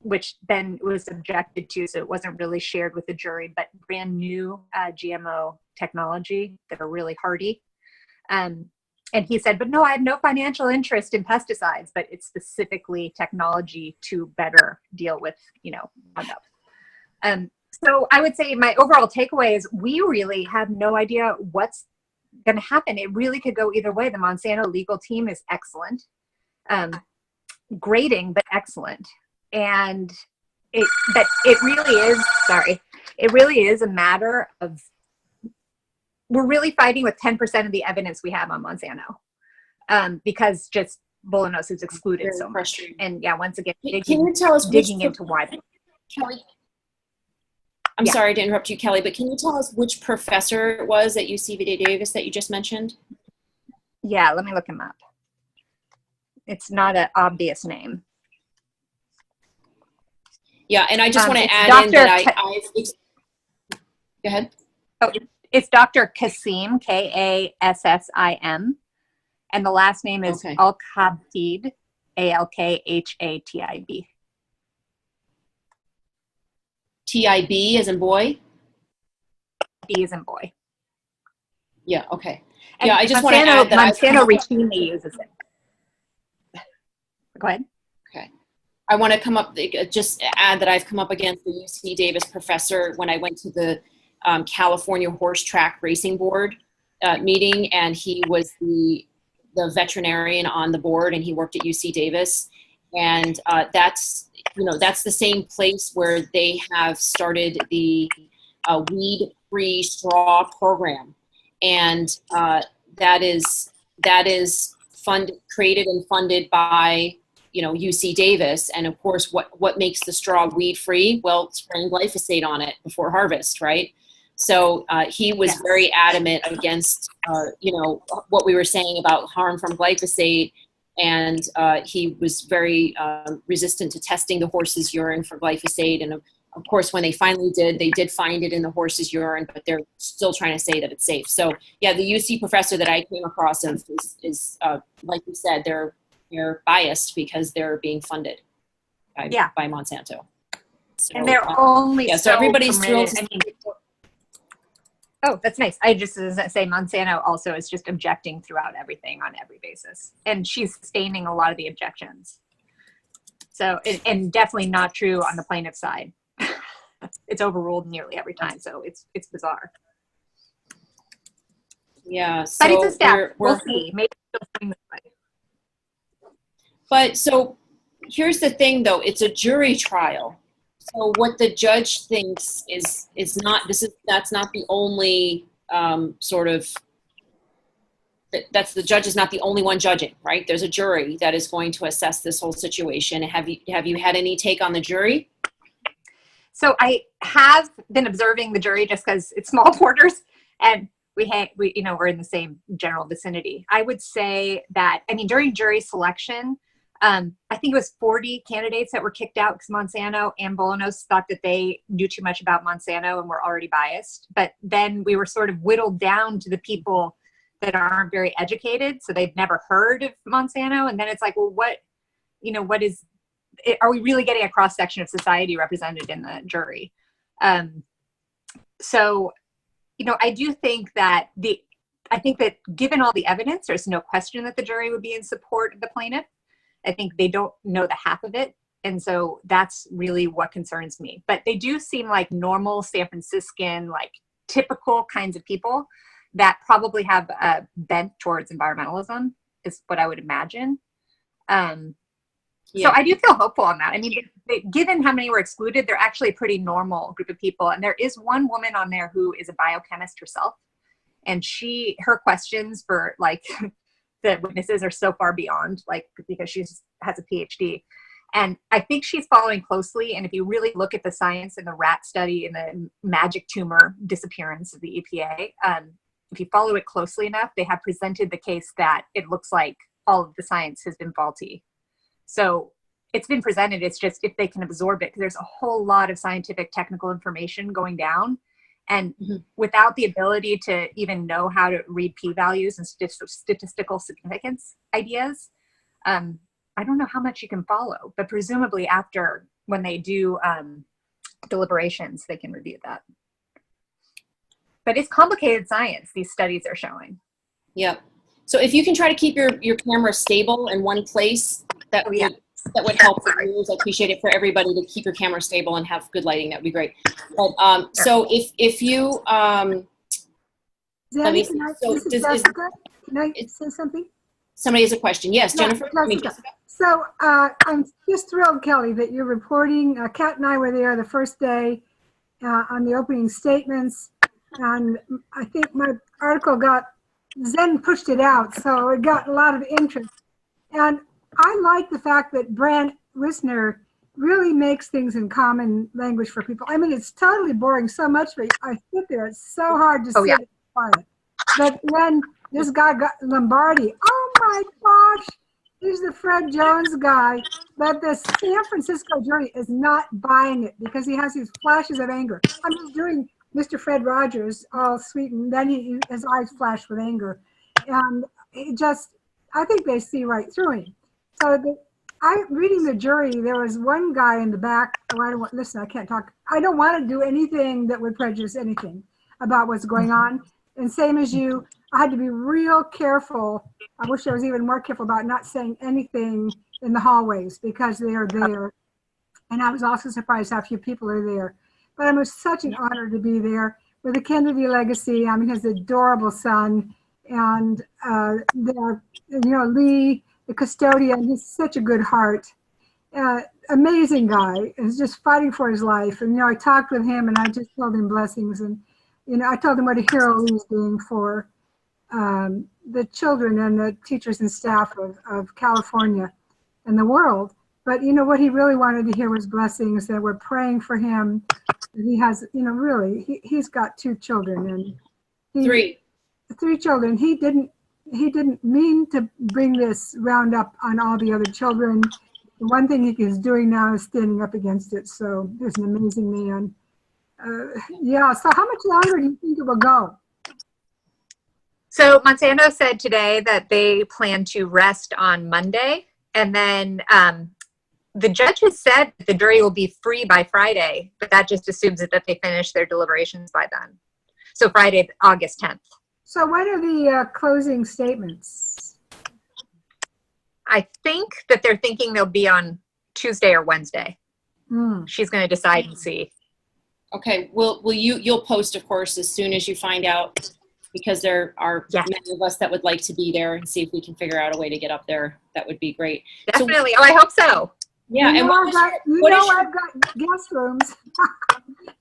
which then was objected to, so it wasn't really shared with the jury, but brand new GMO technology that are really hardy. And he said, but no, I have no financial interest in pesticides, but it's specifically technology to better deal with, Roundup. So I would say my overall takeaway is we really have no idea what's going to happen. It really could go either way. The Monsanto legal team is excellent, grating, but excellent. And it really is, sorry, it really is a matter of, we're really fighting with 10% of the evidence we have on Monsanto, because just Bolanos is excluded so much. And yeah, once again, can you tell us digging into why? Kelly, I'm sorry to interrupt you, Kelly, but can you tell us which professor it was at UC Davis that you just mentioned? Yeah, let me look him up. It's not an obvious name. Yeah, and I just want to add Dr. in that go ahead. Oh, it's Dr. Kassim, Kassim, and the last name is Al-Khatib, Alkhatib. TIB as in boy? B as in boy. Yeah, okay. And yeah, I just want to add that Monsanto routinely uses it. Go ahead. Okay. I want to just add that I've come up against the UC Davis professor when I went to the California Horse Track Racing Board meeting, and he was the veterinarian on the board, and he worked at UC Davis. And that's the same place where they have started the weed-free straw program. And that is created and funded by UC Davis. And of course, what makes the straw weed free? Well, spraying glyphosate on it before harvest, right? So he was very adamant against what we were saying about harm from glyphosate, and he was very resistant to testing the horse's urine for glyphosate. And of course, when they finally they did find it in the horse's urine, but they're still trying to say that it's safe. So yeah, the UC professor that I came across is like you said, they're biased because they're being funded by Monsanto. So, and they're only so everybody's thrilled. Oh, that's nice. I just say Monsanto also is just objecting throughout everything on every basis, and she's sustaining a lot of the objections. So, and definitely not true on the plaintiff side. It's overruled nearly every time, so it's bizarre. Yeah, so but it's a step. We'll see. Maybe she'll swing this way. But so here's the thing, though. It's a jury trial. So what the judge thinks is not, that's not the only the judge is not the only one judging, right? There's a jury that is going to assess this whole situation. Have you had any take on the jury? So I have been observing the jury just because it's small quarters and we're in the same general vicinity. I would say that, during jury selection, I think it was 40 candidates that were kicked out because Monsanto and Bolanos thought that they knew too much about Monsanto and were already biased. But then we were sort of whittled down to the people that aren't very educated, so they've never heard of Monsanto. And then it's like, well, are we really getting a cross section of society represented in the jury? So, I do think that given all the evidence, there's no question that the jury would be in support of the plaintiff. I think they don't know the half of it. And so that's really what concerns me. But they do seem like normal San Franciscan, like typical kinds of people that probably have a bent towards environmentalism is what I would imagine. So I do feel hopeful on that. Given how many were excluded, they're actually a pretty normal group of people. And there is one woman on there who is a biochemist herself. And her questions for the witnesses are so far beyond, because she has a PhD. And I think she's following closely. And if you really look at the science in the rat study and the magic tumor disappearance of the EPA, if you follow it closely enough, they have presented the case that it looks like all of the science has been faulty. So it's been presented. It's just if they can absorb it, because there's a whole lot of scientific technical information going down. And without the ability to even know how to read p-values and statistical significance ideas, I don't know how much you can follow. But presumably when they do deliberations, they can review that. But it's complicated science, these studies are showing. Yep. So if you can try to keep your camera stable in one place, that would help the viewers. I appreciate it for everybody to keep your camera stable and have good lighting. That would be great. But so if you let me. So Can I say something? somebody has a question? Yes, Jennifer. Jessica. So I'm just thrilled, Kelly, that you're reporting. Kat and I were there the first day on the opening statements, and I think my article Zen pushed it out, so it got a lot of interest. And I like the fact that Brant Wisner really makes things in common language for people. I mean, it's totally boring so much, but I sit there. It's so hard to sit quiet. But then this guy got Lombardi. Oh my gosh, he's the Fred Jones guy. But the San Francisco jury is not buying it because he has these flashes of anger. I'm just doing Mr. Fred Rogers all sweet, and then his eyes flash with anger. And it just, I think they see right through him. So reading the jury, there was one guy in the back. Oh, I can't talk. I don't want to do anything that would prejudice anything about what's going on. And same as you, I had to be real careful. I wish I was even more careful about not saying anything in the hallways because they are there. And I was also surprised how few people are there. But it was such an honor to be there with the Kennedy legacy. I mean, his adorable son, and Lee, the custodian. He's such a good heart. Amazing guy. He's just fighting for his life. And I talked with him, and I just told him blessings. And I told him what a hero he's doing for the children and the teachers and staff of California and the world. But what he really wanted to hear was blessings, that we're praying for him. He has, really, he's got 2 children and 3 children. He didn't mean to bring this roundup on all the other children. The one thing he is doing now is standing up against it. So there's an amazing man. So how much longer do you think it will go? So Monsanto said today that they plan to rest on Monday, and then the judge has said that the jury will be free by Friday, but that just assumes that they finish their deliberations by then. So Friday, August 10th. So when are the closing statements? I think that they're thinking they'll be on Tuesday or Wednesday. She's going to decide and see. Okay. You'll post, of course, as soon as you find out, because there are many of us that would like to be there and see if we can figure out a way to get up there. That would be great. Definitely. I hope so. Yeah. And I've got guest rooms.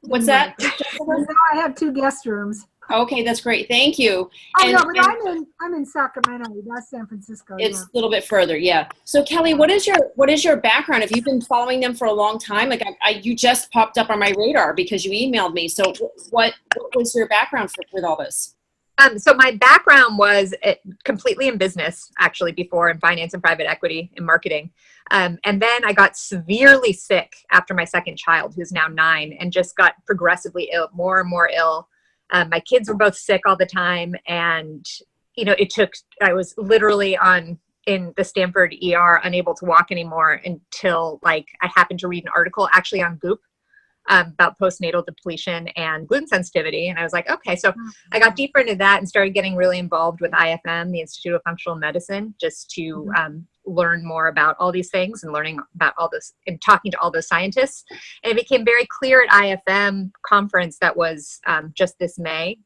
What's that? I have 2 guest rooms. Okay, that's great. Thank you. I'm in Sacramento. That's San Francisco. It's a little bit further, yeah. So Kelly, what is your background? Have you been following them for a long time? Like you just popped up on my radar because you emailed me. So what was your background with all this? So my background was completely in business, actually, before, in finance and private equity and marketing. And then I got severely sick after my second child, who's now 9, and just got progressively ill, more and more ill. My kids were both sick all the time. And, I was literally in the Stanford ER, unable to walk anymore until I happened to read an article actually on Goop about postnatal depletion and gluten sensitivity. And I was like, okay, so I got deeper into that and started getting really involved with IFM, the Institute of Functional Medicine, just to learn more about all these things and learning about all this and talking to all those scientists. And it became very clear at IFM conference that was just this May.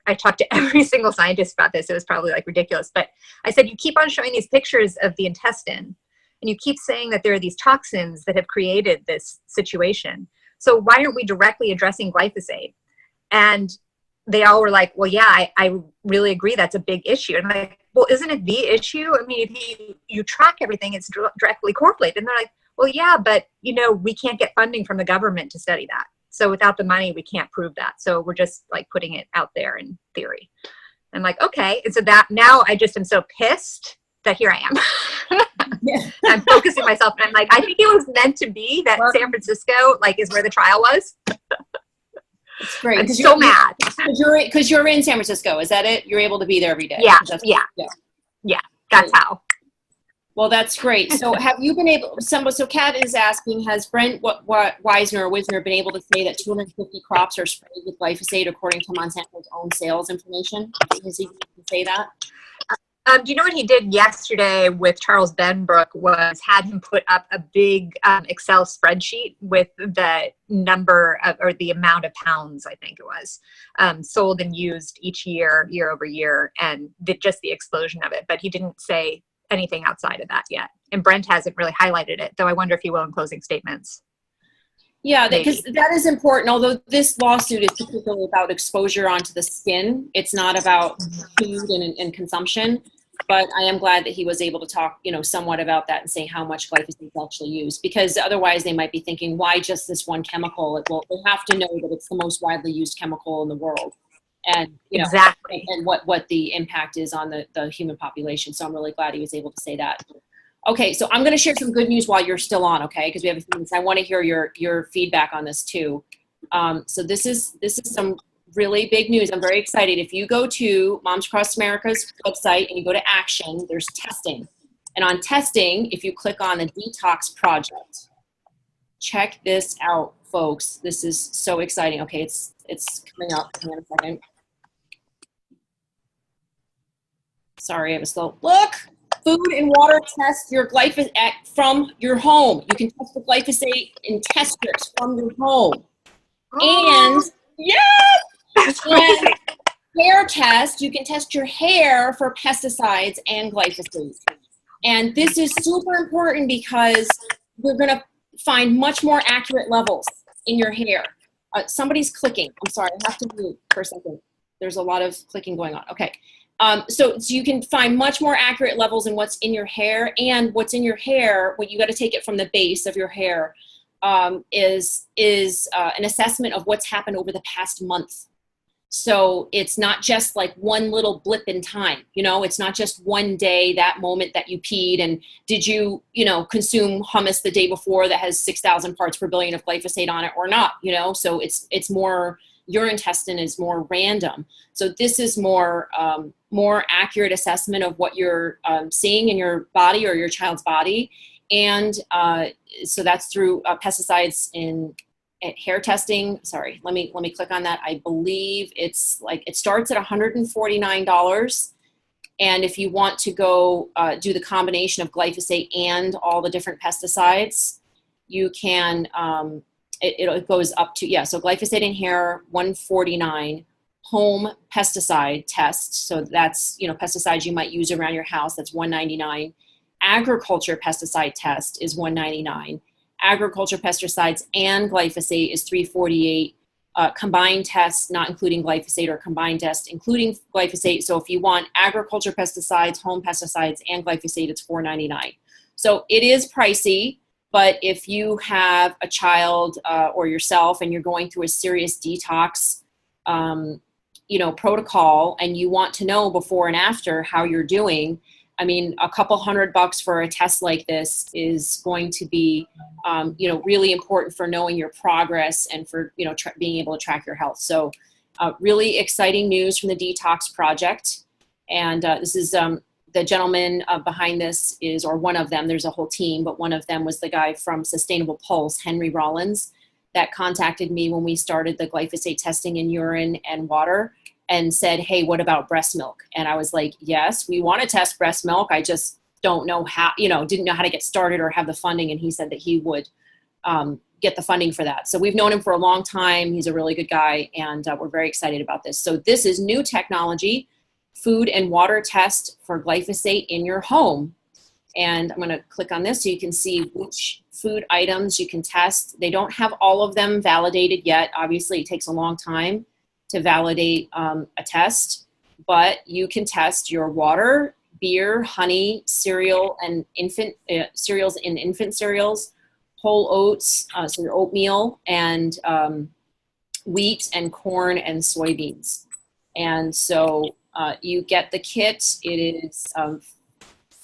I talked to every single scientist about this. It was probably ridiculous, but I said, you keep on showing these pictures of the intestine and you keep saying that there are these toxins that have created this situation. So why aren't we directly addressing glyphosate? And they all were like, well, yeah, I really agree. That's a big issue. And I'm like, well, isn't it the issue? I mean, if you track everything, it's directly correlated. And they're like, well, yeah, but we can't get funding from the government to study that. So without the money, we can't prove that. So we're just putting it out there in theory. I'm like, okay. And so that now I just am so pissed that here I am. Yeah. I'm focusing myself, and I'm like, I think it was meant to be that San Francisco is where the trial was. It's great. I'm so mad. Because you're in San Francisco. Is that it? You're able to be there every day. Yeah. That's how. Well, that's great. So have you been able, so Kat is asking, has Brent Wisner been able to say that 250 crops are sprayed with glyphosate according to Monsanto's own sales information? Has he say that? Do you know what he did yesterday with Charles Benbrook was had him put up a big Excel spreadsheet with the number of, or the amount of pounds, I think it was, sold and used each year over year, and just the explosion of it. But he didn't say anything outside of that yet. And Brent hasn't really highlighted it, though I wonder if he will in closing statements. Yeah, because that is important. Although this lawsuit is particularly about exposure onto the skin, it's not about food and consumption. But I am glad that he was able to talk, somewhat about that and say how much glyphosate is actually used. Because otherwise, they might be thinking, why just this one chemical? Well, they have to know that it's the most widely used chemical in the world, and exactly, and what the impact is on the human population. So I'm really glad he was able to say that. Okay, so I'm going to share some good news while you're still on, okay? Because we have a few minutes. I want to hear your feedback on this too. So this is some really big news. I'm very excited. If you go to Moms Across America's website and you go to Action, there's testing. And on testing, if you click on the Detox Project, check this out, folks. This is so exciting. Okay, it's coming up. Hang on a second. Sorry, I have a slow look. Food and water test your glyphosate from your home. You can test for glyphosate in test strips from your home. And yes, and hair test. You can test your hair for pesticides and glyphosate. And this is super important because we're going to find much more accurate levels in your hair. Somebody's clicking. I'm sorry, I have to mute for a second. There's a lot of clicking going on. Okay. So you can find much more accurate levels in what's in your hair, and what's in your hair, what you got to take it from the base of your hair, is an assessment of what's happened over the past month. So it's not just like one little blip in time, it's not just one day, that moment that you peed, and did you, consume hummus the day before that has 6,000 parts per billion of glyphosate on it or not, so it's more, your intestine is more random. So this is more accurate assessment of what you're seeing in your body or your child's body. And so that's through pesticides in hair testing. Sorry, let me click on that. I believe it starts at $149. And if you want to go do the combination of glyphosate and all the different pesticides, you can, it goes up to, so glyphosate in hair, $149. Home pesticide test, so that's, pesticides you might use around your house, that's $199. Agriculture pesticide test is $199. Agriculture pesticides and glyphosate is $348. Combined tests, not including glyphosate, or combined test including glyphosate. So if you want agriculture pesticides, home pesticides, and glyphosate, it's $499. So it is pricey, but if you have a child or yourself and you're going through a serious detox protocol, and you want to know before and after how you're doing, I mean, a couple $100 for a test like this is going to be, really important for knowing your progress and for, being able to track your health. So really exciting news from the Detox Project. And this is the gentleman behind this is, or one of them, there's a whole team, but one of them was the guy from Sustainable Pulse, Henry Rollins, that contacted me when we started the glyphosate testing in urine and water, and said, hey, what about breast milk? And I was like, yes, we want to test breast milk. I just don't know how, didn't know how to get started or have the funding. And he said that he would get the funding for that. So we've known him for a long time. He's a really good guy, and we're very excited about this. So this is new technology, food and water test for glyphosate in your home. And I'm going to click on this so you can see which food items you can test. They don't have all of them validated yet. Obviously, it takes a long time to validate a test, but you can test your water, beer, honey, cereal, and infant cereals in infant cereals, whole oats, so your oatmeal, and wheat and corn and soybeans. And so you get the kit. It is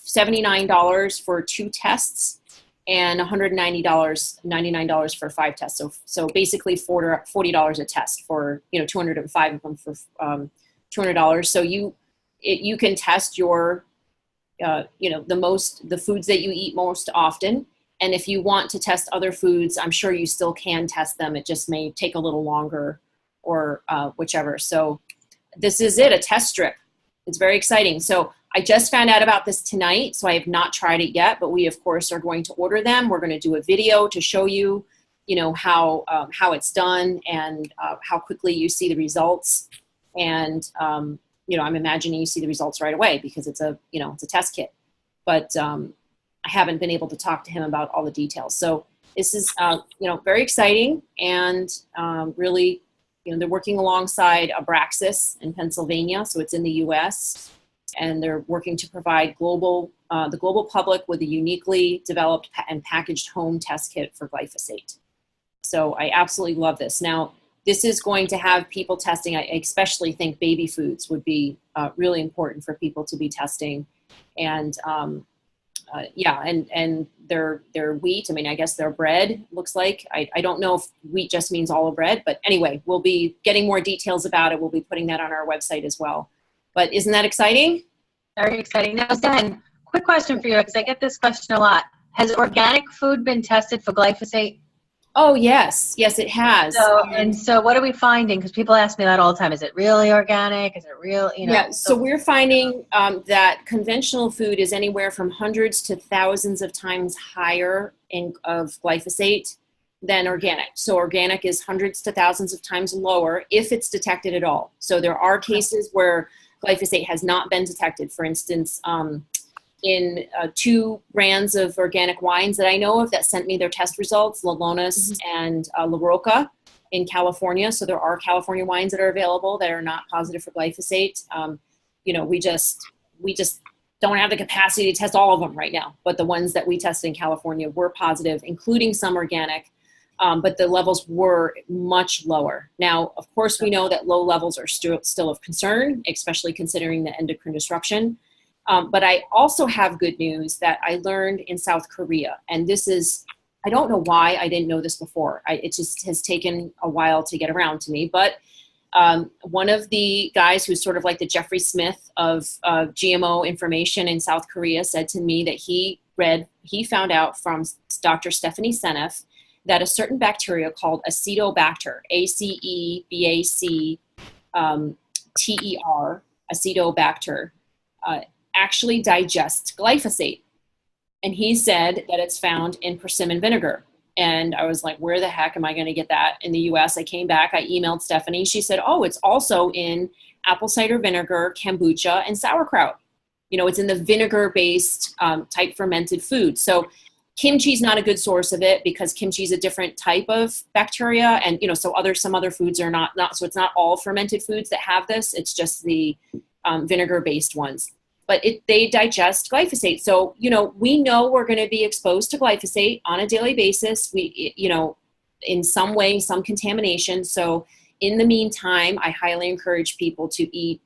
$79 for 2 tests and $199 for 5 tests. So basically $40 a test for 205 of them for $200. So you can test your the foods that you eat most often. And if you want to test other foods, I'm sure you still can test them. It just may take a little longer or whichever. So this is it, a test strip. It's very exciting. So I just found out about this tonight, so I have not tried it yet, but we, of course, are going to order them. We're going to do a video to show you, how it's done and how quickly you see the results. And, I'm imagining you see the results right away because it's a test kit. But I haven't been able to talk to him about all the details. So this is, very exciting, and really, they're working alongside Abraxas in Pennsylvania, so it's in the U.S., and they're working to provide the global public with a uniquely developed and packaged home test kit for glyphosate. So I absolutely love this. Now, this is going to have people testing. I especially think baby foods would be really important for people to be testing, and and their wheat. I mean, I guess their bread looks like. I don't know if wheat just means all of bread, but anyway, we'll be getting more details about it. We'll be putting that on our website as well. But isn't that exciting? Very exciting. Now, Zen, quick question for you, because I get this question a lot. Has organic food been tested for glyphosate? Oh, yes. Yes, it has. So what are we finding? Because people ask me that all the time. Is it really organic? Is it real? Yeah, so we're finding that conventional food is anywhere from hundreds to thousands of times higher of glyphosate than organic. So organic is hundreds to thousands of times lower if it's detected at all. So there are cases where glyphosate has not been detected. For instance, in 2 brands of organic wines that I know of that sent me their test results, Lalonas and La Roca in California. So there are California wines that are available that are not positive for glyphosate. We just don't have the capacity to test all of them right now. But the ones that we tested in California were positive, including some organic. But the levels were much lower. Now, of course, we know that low levels are still of concern, especially considering the endocrine disruption. But I also have good news that I learned in South Korea. And this is, I don't know why I didn't know this before. It just has taken a while to get around to me. But one of the guys who's sort of like the Jeffrey Smith of GMO information in South Korea said to me that he found out from Dr. Stephanie Seneff that a certain bacteria called Acetobacter, Acetobacter, Acetobacter, actually digests glyphosate. And he said that it's found in persimmon vinegar. And I was like, where the heck am I going to get that in the US? I came back, I emailed Stephanie. She said, oh, it's also in apple cider vinegar, kombucha, and sauerkraut. It's in the vinegar-based type fermented food. So kimchi is not a good source of it because kimchi is a different type of bacteria. And, some other foods are not, so it's not all fermented foods that have this. It's just the vinegar-based ones. But they digest glyphosate. So, we know we're going to be exposed to glyphosate on a daily basis. In some way, some contamination. So in the meantime, I highly encourage people to eat,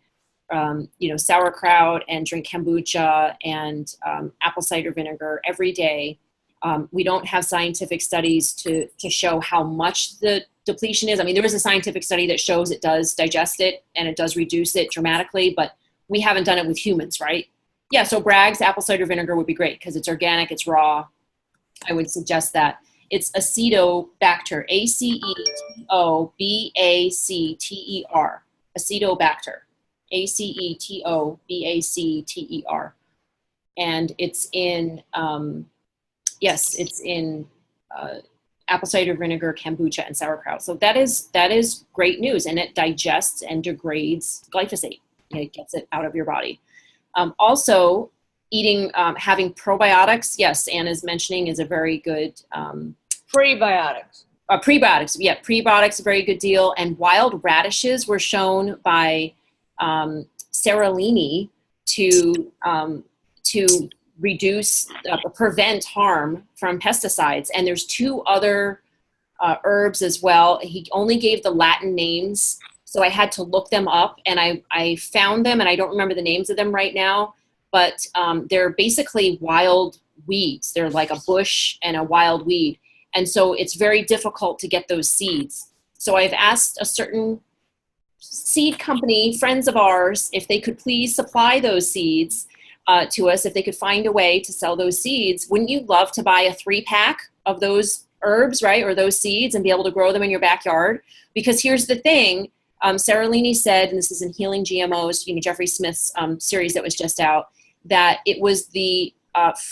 sauerkraut and drink kombucha and apple cider vinegar every day. We don't have scientific studies to show how much the depletion is. I mean, there is a scientific study that shows it does digest it and it does reduce it dramatically, but we haven't done it with humans, right? Yeah, so Bragg's apple cider vinegar would be great because it's organic, it's raw. I would suggest that. It's Acetobacter, Acetobacter, Acetobacter, Acetobacter. And it's in, it's in apple cider vinegar, kombucha, and sauerkraut. So that is great news, and it digests and degrades glyphosate. It gets it out of your body. Also, having probiotics, yes, Anna's mentioning, is a very good prebiotics. Prebiotics, yeah, prebiotics, a very good deal. And wild radishes were shown by Seralini to reduce, prevent harm from pesticides. And there's 2 other herbs as well. He only gave the Latin names, so I had to look them up, and I found them, and I don't remember the names of them right now, but they're basically wild weeds. They're like a bush and a wild weed. And so it's very difficult to get those seeds. So I've asked a certain seed company, friends of ours, if they could please supply those seeds to us, if they could find a way to sell those seeds. Wouldn't you love to buy a 3-pack of those herbs, right, or those seeds, and be able to grow them in your backyard? Because here's the thing. Seralini said, and this is in Healing GMOs, Jeffrey Smith's series that was just out, that it was the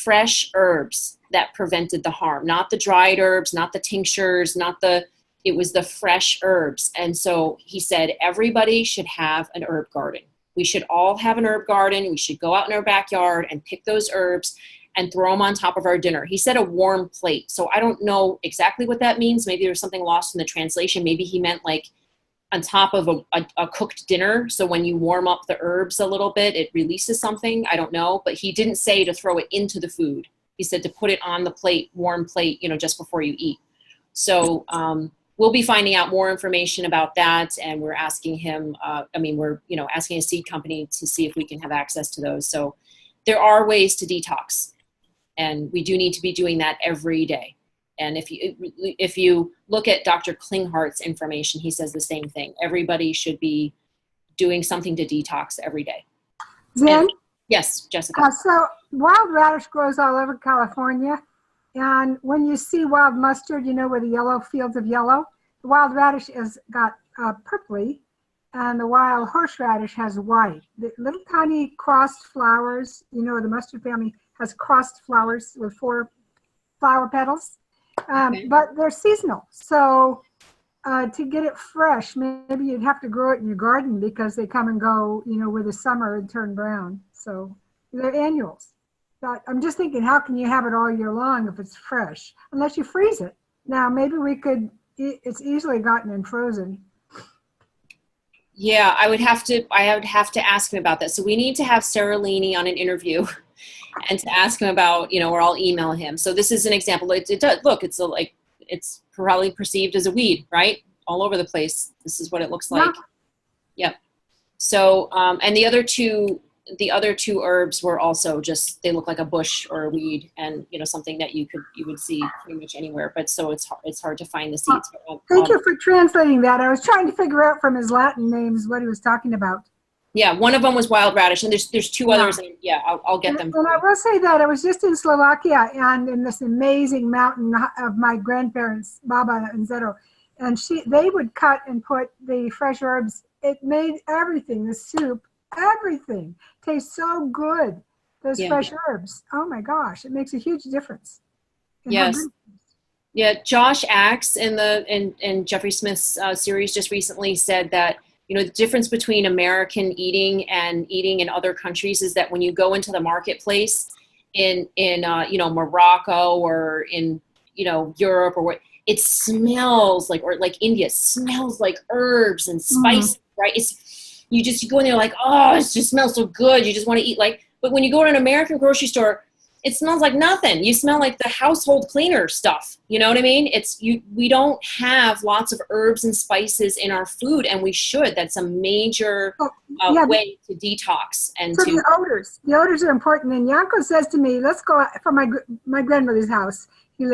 fresh herbs that prevented the harm, not the dried herbs, not the tinctures, it was the fresh herbs. And so he said, everybody should have an herb garden. We should all have an herb garden. We should go out in our backyard and pick those herbs and throw them on top of our dinner. He said a warm plate. So I don't know exactly what that means. Maybe there's something lost in the translation. Maybe he meant like on top of a cooked dinner. So when you warm up the herbs a little bit, it releases something. I don't know. But he didn't say to throw it into the food. He said to put it on the plate, warm plate, just before you eat. So we'll be finding out more information about that. And we're asking him, we're asking a seed company to see if we can have access to those. So there are ways to detox. And we do need to be doing that every day. And if you look at Dr. Klinghart's information, he says the same thing. Everybody should be doing something to detox every day. Zen? Yes, Jessica. So wild radish grows all over California. And when you see wild mustard, where the yellow fields of yellow, the wild radish has got purpley, and the wild horseradish has white. The little tiny crossed flowers, the mustard family has crossed flowers with 4 flower petals, but they're seasonal. So to get it fresh, maybe you'd have to grow it in your garden because they come and go, with the summer and turn brown. So they're annuals. But I'm just thinking, how can you have it all year long if it's fresh? Unless you freeze it. Now, maybe we could, it's easily gotten and frozen. Yeah, I would have to ask him about that. So we need to have Sarah Leaney on an interview and to ask him about, or I'll email him. So this is an example. It does look, it's probably perceived as a weed, right? All over the place. This is what it looks like. Yep. So, and the other two herbs were also just, they look like a bush or a weed, and something that you would see pretty much anywhere. But so it's hard to find the seeds. Thank you for translating that. I was trying to figure out from his Latin names what he was talking about. Yeah, one of them was wild radish, and there's 2 others. And I'll get them. And I will say that I was just in Slovakia and in this amazing mountain of my grandparents, Baba and Zeto, and they would cut and put the fresh herbs. It made everything, the soup, everything tastes so good. Those fresh herbs. Oh my gosh, it makes a huge difference. Yes. Yeah, Josh Axe in Jeffrey Smith's series just recently said that the difference between American eating and eating in other countries is that when you go into the marketplace in Morocco or in Europe or what, it smells like, or like India, smells like herbs and spices, right? You go in there like, oh, it just smells so good. You just want to eat but when you go to an American grocery store, it smells like nothing. You smell like the household cleaner stuff. You know what I mean? We don't have lots of herbs and spices in our food, and we should. That's a major way to detox. And so the odors. The odors are important. And Yanko says to me, let's go from my grandmother's house. He's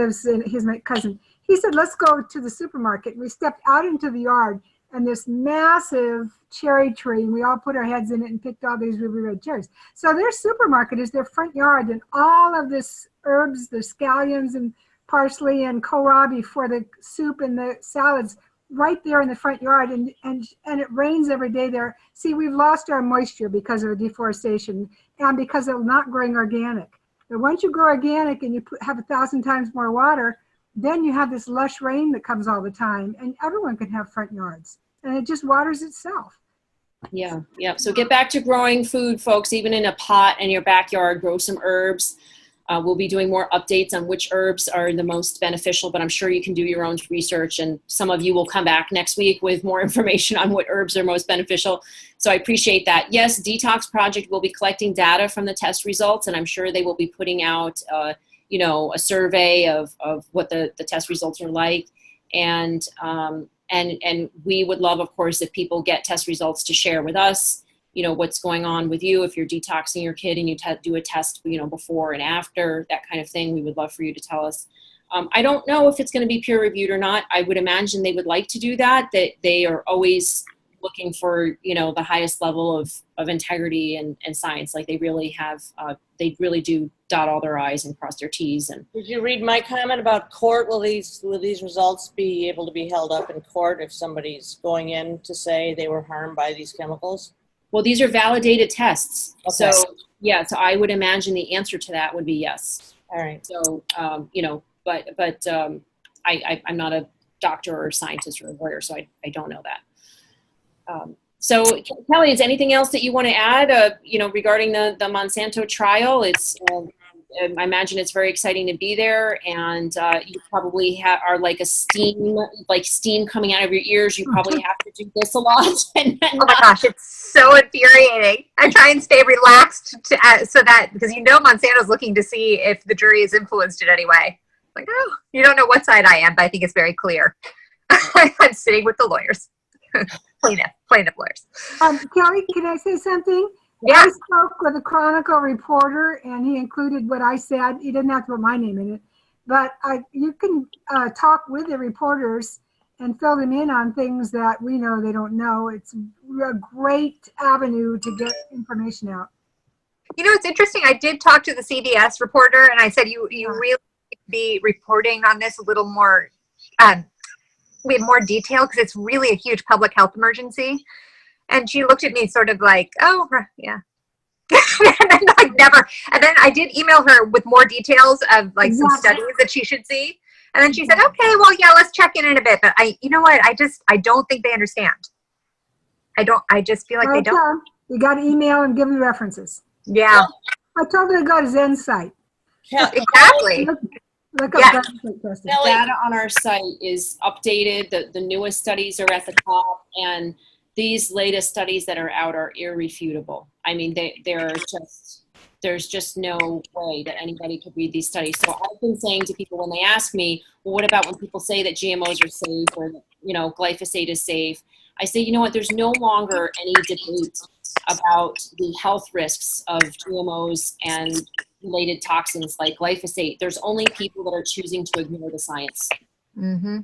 my cousin. He said, let's go to the supermarket. We stepped out into the yard, and this massive cherry tree, and we all put our heads in it and picked all these ruby red cherries. So their supermarket is their front yard, and all of this herbs, the scallions and parsley and kohlrabi for the soup and the salads right there in the front yard, and it rains every day there. See, we've lost our moisture because of deforestation and because of not growing organic. But once you grow organic and you have 1,000 times more water, then you have this lush rain that comes all the time, and everyone can have front yards, and it just waters itself. Yeah. So get back to growing food, folks, even in a pot in your backyard. Grow some herbs. We'll be doing more updates on which herbs are the most beneficial, but I'm sure you can do your own research, and some of you will come back next week with more information on what herbs are most beneficial. So I appreciate that. Yes, Detox Project will be collecting data from the test results, and I'm sure they will be putting out a survey of what the test results are like. And we would love, of course, if people get test results to share with us, what's going on with you. If you're detoxing your kid and you do a test, before and after, that kind of thing, we would love for you to tell us. I don't know if it's going to be peer reviewed or not. I would imagine they would like to do that they are always looking for, the highest level of integrity and science. Like they really have, they really do dot all their I's and cross their T's. And did you read my comment about court? Will these results be able to be held up in court if somebody's going in to say they were harmed by these chemicals? Well, these are validated tests. Okay. So I would imagine the answer to that would be yes. All right. So, but I'm not a doctor or a scientist or a lawyer, so I don't know that. So Kelly, is anything else that you want to add, regarding the Monsanto trial? I imagine it's very exciting to be there, and you probably are like steam coming out of your ears. You probably have to do this a lot. Oh my gosh, it's so infuriating. I try and stay relaxed so that, because Monsanto's looking to see if the jury is influenced in any way. Like, oh, you don't know what side I am, but I think it's very clear. I'm sitting with the lawyers, plaintiff lawyers. Kelly, can I say something? Yeah. I spoke with a Chronicle reporter, and he included what I said. He didn't have to put my name in it, but you can talk with the reporters and fill them in on things that we know they don't know. It's a great avenue to get information out. It's interesting. I did talk to the CBS reporter, and I said, you really be reporting on this a little more, with more detail, because it's really a huge public health emergency. And she looked at me sort of like, oh, yeah. And then never. And then I did email her with more details of some studies that she should see. And then she said, okay, well, yeah, let's check in a bit. But you know what? I don't think they understand. I just feel like they don't. You got to email and give them references. Yeah. I told her to go to Zen's site. Yeah, exactly. Look up glyphosate testing. Data on our site is updated. The newest studies are at the top, and these latest studies that are out are irrefutable. I mean, there's just no way that anybody could read these studies. So I've been saying to people when they ask me, well, what about when people say that GMOs are safe or, glyphosate is safe? I say, you know what, there's no longer any debate about the health risks of GMOs and related toxins like glyphosate. There's only people that are choosing to ignore the science. Mm-hmm.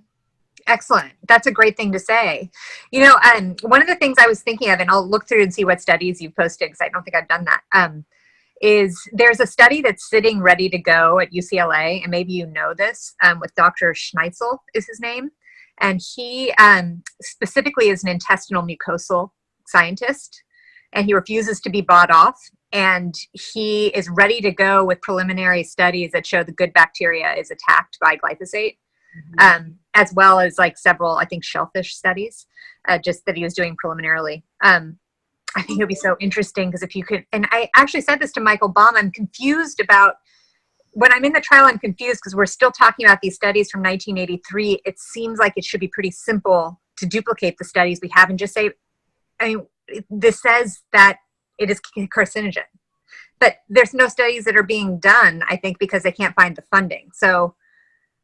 Excellent. That's a great thing to say. One of the things I was thinking of, and I'll look through and see what studies you've posted, because I don't think I've done that, is there's a study that's sitting ready to go at UCLA, and maybe you know this, with Dr. Schneitzel is his name. And he specifically is an intestinal mucosal scientist, and he refuses to be bought off. And he is ready to go with preliminary studies that show the good bacteria is attacked by glyphosate. As well as several, I think, shellfish studies, just that he was doing preliminarily. I think it would be so interesting, because if you could, and I actually said this to Michael Baum, I'm confused about, when I'm in the trial, I'm confused because we're still talking about these studies from 1983. It seems like it should be pretty simple to duplicate the studies we have and just say, this says that it is carcinogen. But there's no studies that are being done, I think, because they can't find the funding. So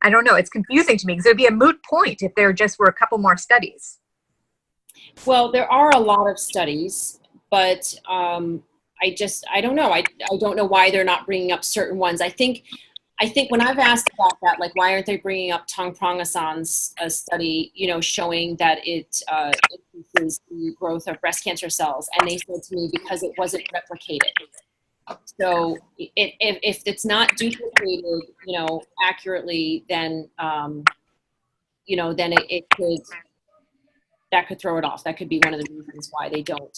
I don't know. It's confusing to me, because it would be a moot point if there just were a couple more studies. Well, there are a lot of studies, but I don't know. I don't know why they're not bringing up certain ones. I think when I've asked about that, why aren't they bringing up Tong Prongasan's study, showing that it increases the growth of breast cancer cells, and they said to me because it wasn't replicated. So if it's not duplicated, accurately, then then it could, that could throw it off. That could be one of the reasons why they don't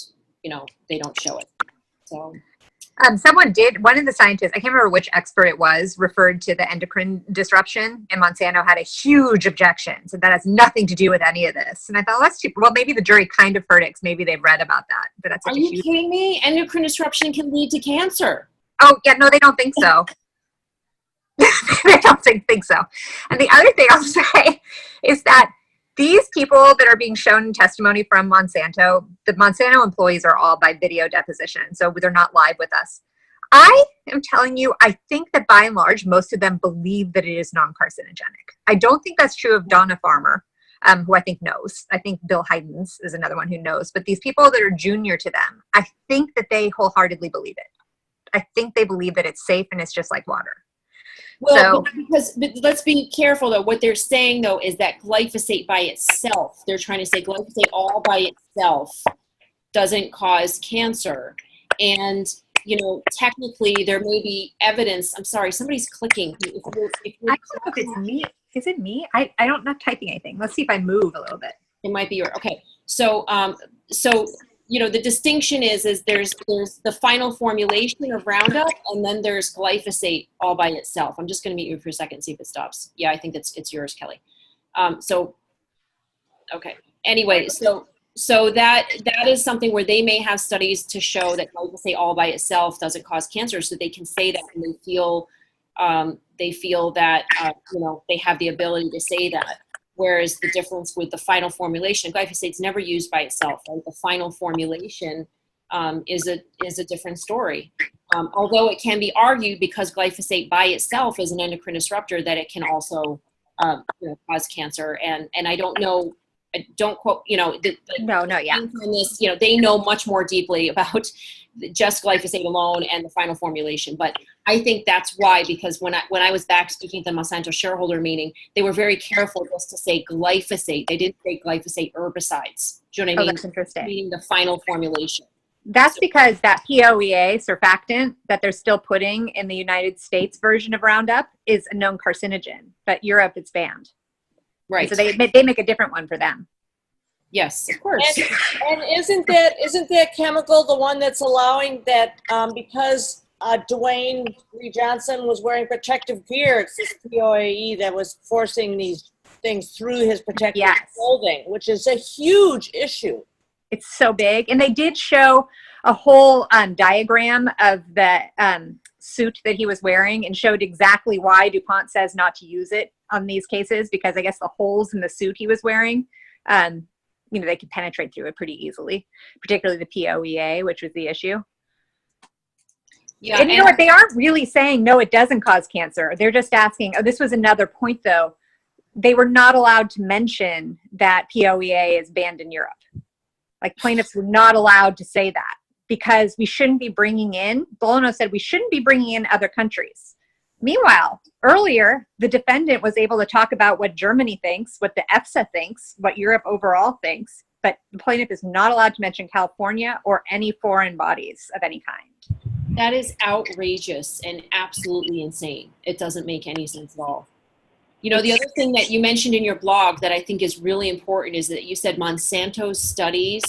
show it. So. One of the scientists, I can't remember which expert it was, referred to the endocrine disruption, and Monsanto had a huge objection. So that has nothing to do with any of this. And I thought, that's well, maybe the jury kind of heard it, because maybe they've read about that. But that's Are you kidding me? Endocrine disruption can lead to cancer. Oh, yeah, no, they don't think so. They don't think so. And the other thing I'll say is that these people that are being shown in testimony from Monsanto, the Monsanto employees are all by video deposition, so they're not live with us. I am telling you, I think that by and large, most of them believe that it is non-carcinogenic. I don't think that's true of Donna Farmer, who I think knows. I think Bill Heidens is another one who knows. But these people that are junior to them, I think that they wholeheartedly believe it. I think they believe that it's safe and it's just like water. Well, but let's be careful, though. What they're saying, though, is that glyphosate by itself, they're trying to say glyphosate all by itself doesn't cause cancer. And, technically there may be evidence. I'm sorry, somebody's clicking. I don't know if it's me. Is it me? I'm not typing anything. Let's see if I move a little bit. It might be your, okay. So, the distinction is there's the final formulation of Roundup, and then there's glyphosate all by itself. I'm just going to mute you for a second, see if it stops. Yeah, I think it's yours, Kelly. Okay. Anyway, so So that is something where they may have studies to show that glyphosate all by itself doesn't cause cancer, so they can say that, and they feel that they have the ability to say that. Whereas the difference with the final formulation, glyphosate's never used by itself. Right? The final formulation is a different story. Although it can be argued, because glyphosate by itself is an endocrine disruptor, that it can also cause cancer. And I don't know. Don't quote, No, yeah. On this, they know much more deeply about just glyphosate alone and the final formulation. But I think that's why, because when I was back speaking at the Monsanto shareholder meeting, they were very careful just to say glyphosate. They didn't say glyphosate herbicides. Do you know what I mean? That's interesting. Meaning the final formulation. That's because that POEA surfactant that they're still putting in the United States version of Roundup is a known carcinogen, but Europe it's banned. Right. And so they make a different one for them. Yes, of course. And isn't that chemical the one that's allowing that because Dwayne Lee Johnson was wearing protective gear, it's this POAE that was forcing these things through his protective clothing, which is a huge issue. It's so big. And they did show a whole diagram of the suit that he was wearing and showed exactly why DuPont says not to use it on these cases, because I guess the holes in the suit he was wearing, they could penetrate through it pretty easily, particularly the POEA, which was the issue. Yeah, and you know what? They aren't really saying, no, it doesn't cause cancer. They're just asking, this was another point though. They were not allowed to mention that POEA is banned in Europe. Like plaintiffs were not allowed to say that because we shouldn't be bringing in, Bolono said we shouldn't be bringing in other countries. Meanwhile, earlier, the defendant was able to talk about what Germany thinks, what the EFSA thinks, what Europe overall thinks, but the plaintiff is not allowed to mention California or any foreign bodies of any kind. That is outrageous and absolutely insane. It doesn't make any sense at all. The other thing that you mentioned in your blog that I think is really important is that you said Monsanto's studies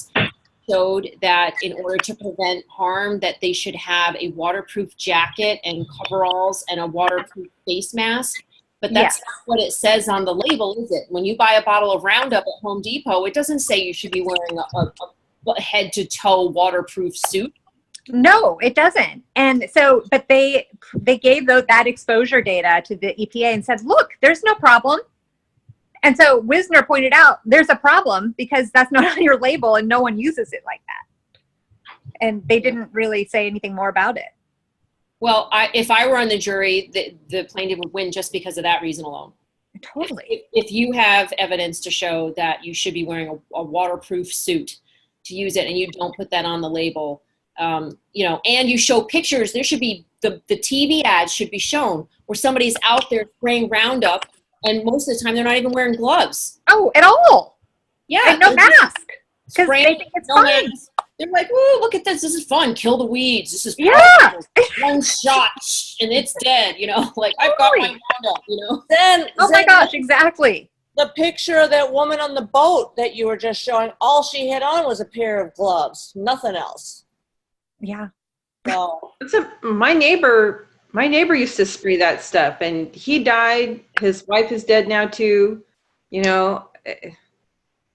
showed that in order to prevent harm, that they should have a waterproof jacket and coveralls and a waterproof face mask. But that's not what it says on the label, is it? When you buy a bottle of Roundup at Home Depot, it doesn't say you should be wearing a head-to-toe waterproof suit. No, it doesn't. And so, but they gave that exposure data to the EPA and said, look, there's no problem. And so Wisner pointed out there's a problem because that's not on your label and no one uses it like that. And they didn't really say anything more about it. Well, if I were on the jury, the plaintiff would win just because of that reason alone. Totally. If you have evidence to show that you should be wearing a waterproof suit to use it and you don't put that on the label, and you show pictures, there should be the TV ads should be shown where somebody's out there spraying Roundup. And most of the time, they're not even wearing gloves. Oh, at all? Yeah. And no mask. Because they think it's fun. Mask. They're like, "Ooh, look at this. This is fun. Kill the weeds. This is one shot and it's dead." Like I've got my Roundup. Then, my gosh, exactly. The picture of that woman on the boat that you were just showing, all she had on was a pair of gloves, nothing else. Yeah. So my neighbor used to spray that stuff, and he died. His wife is dead now too,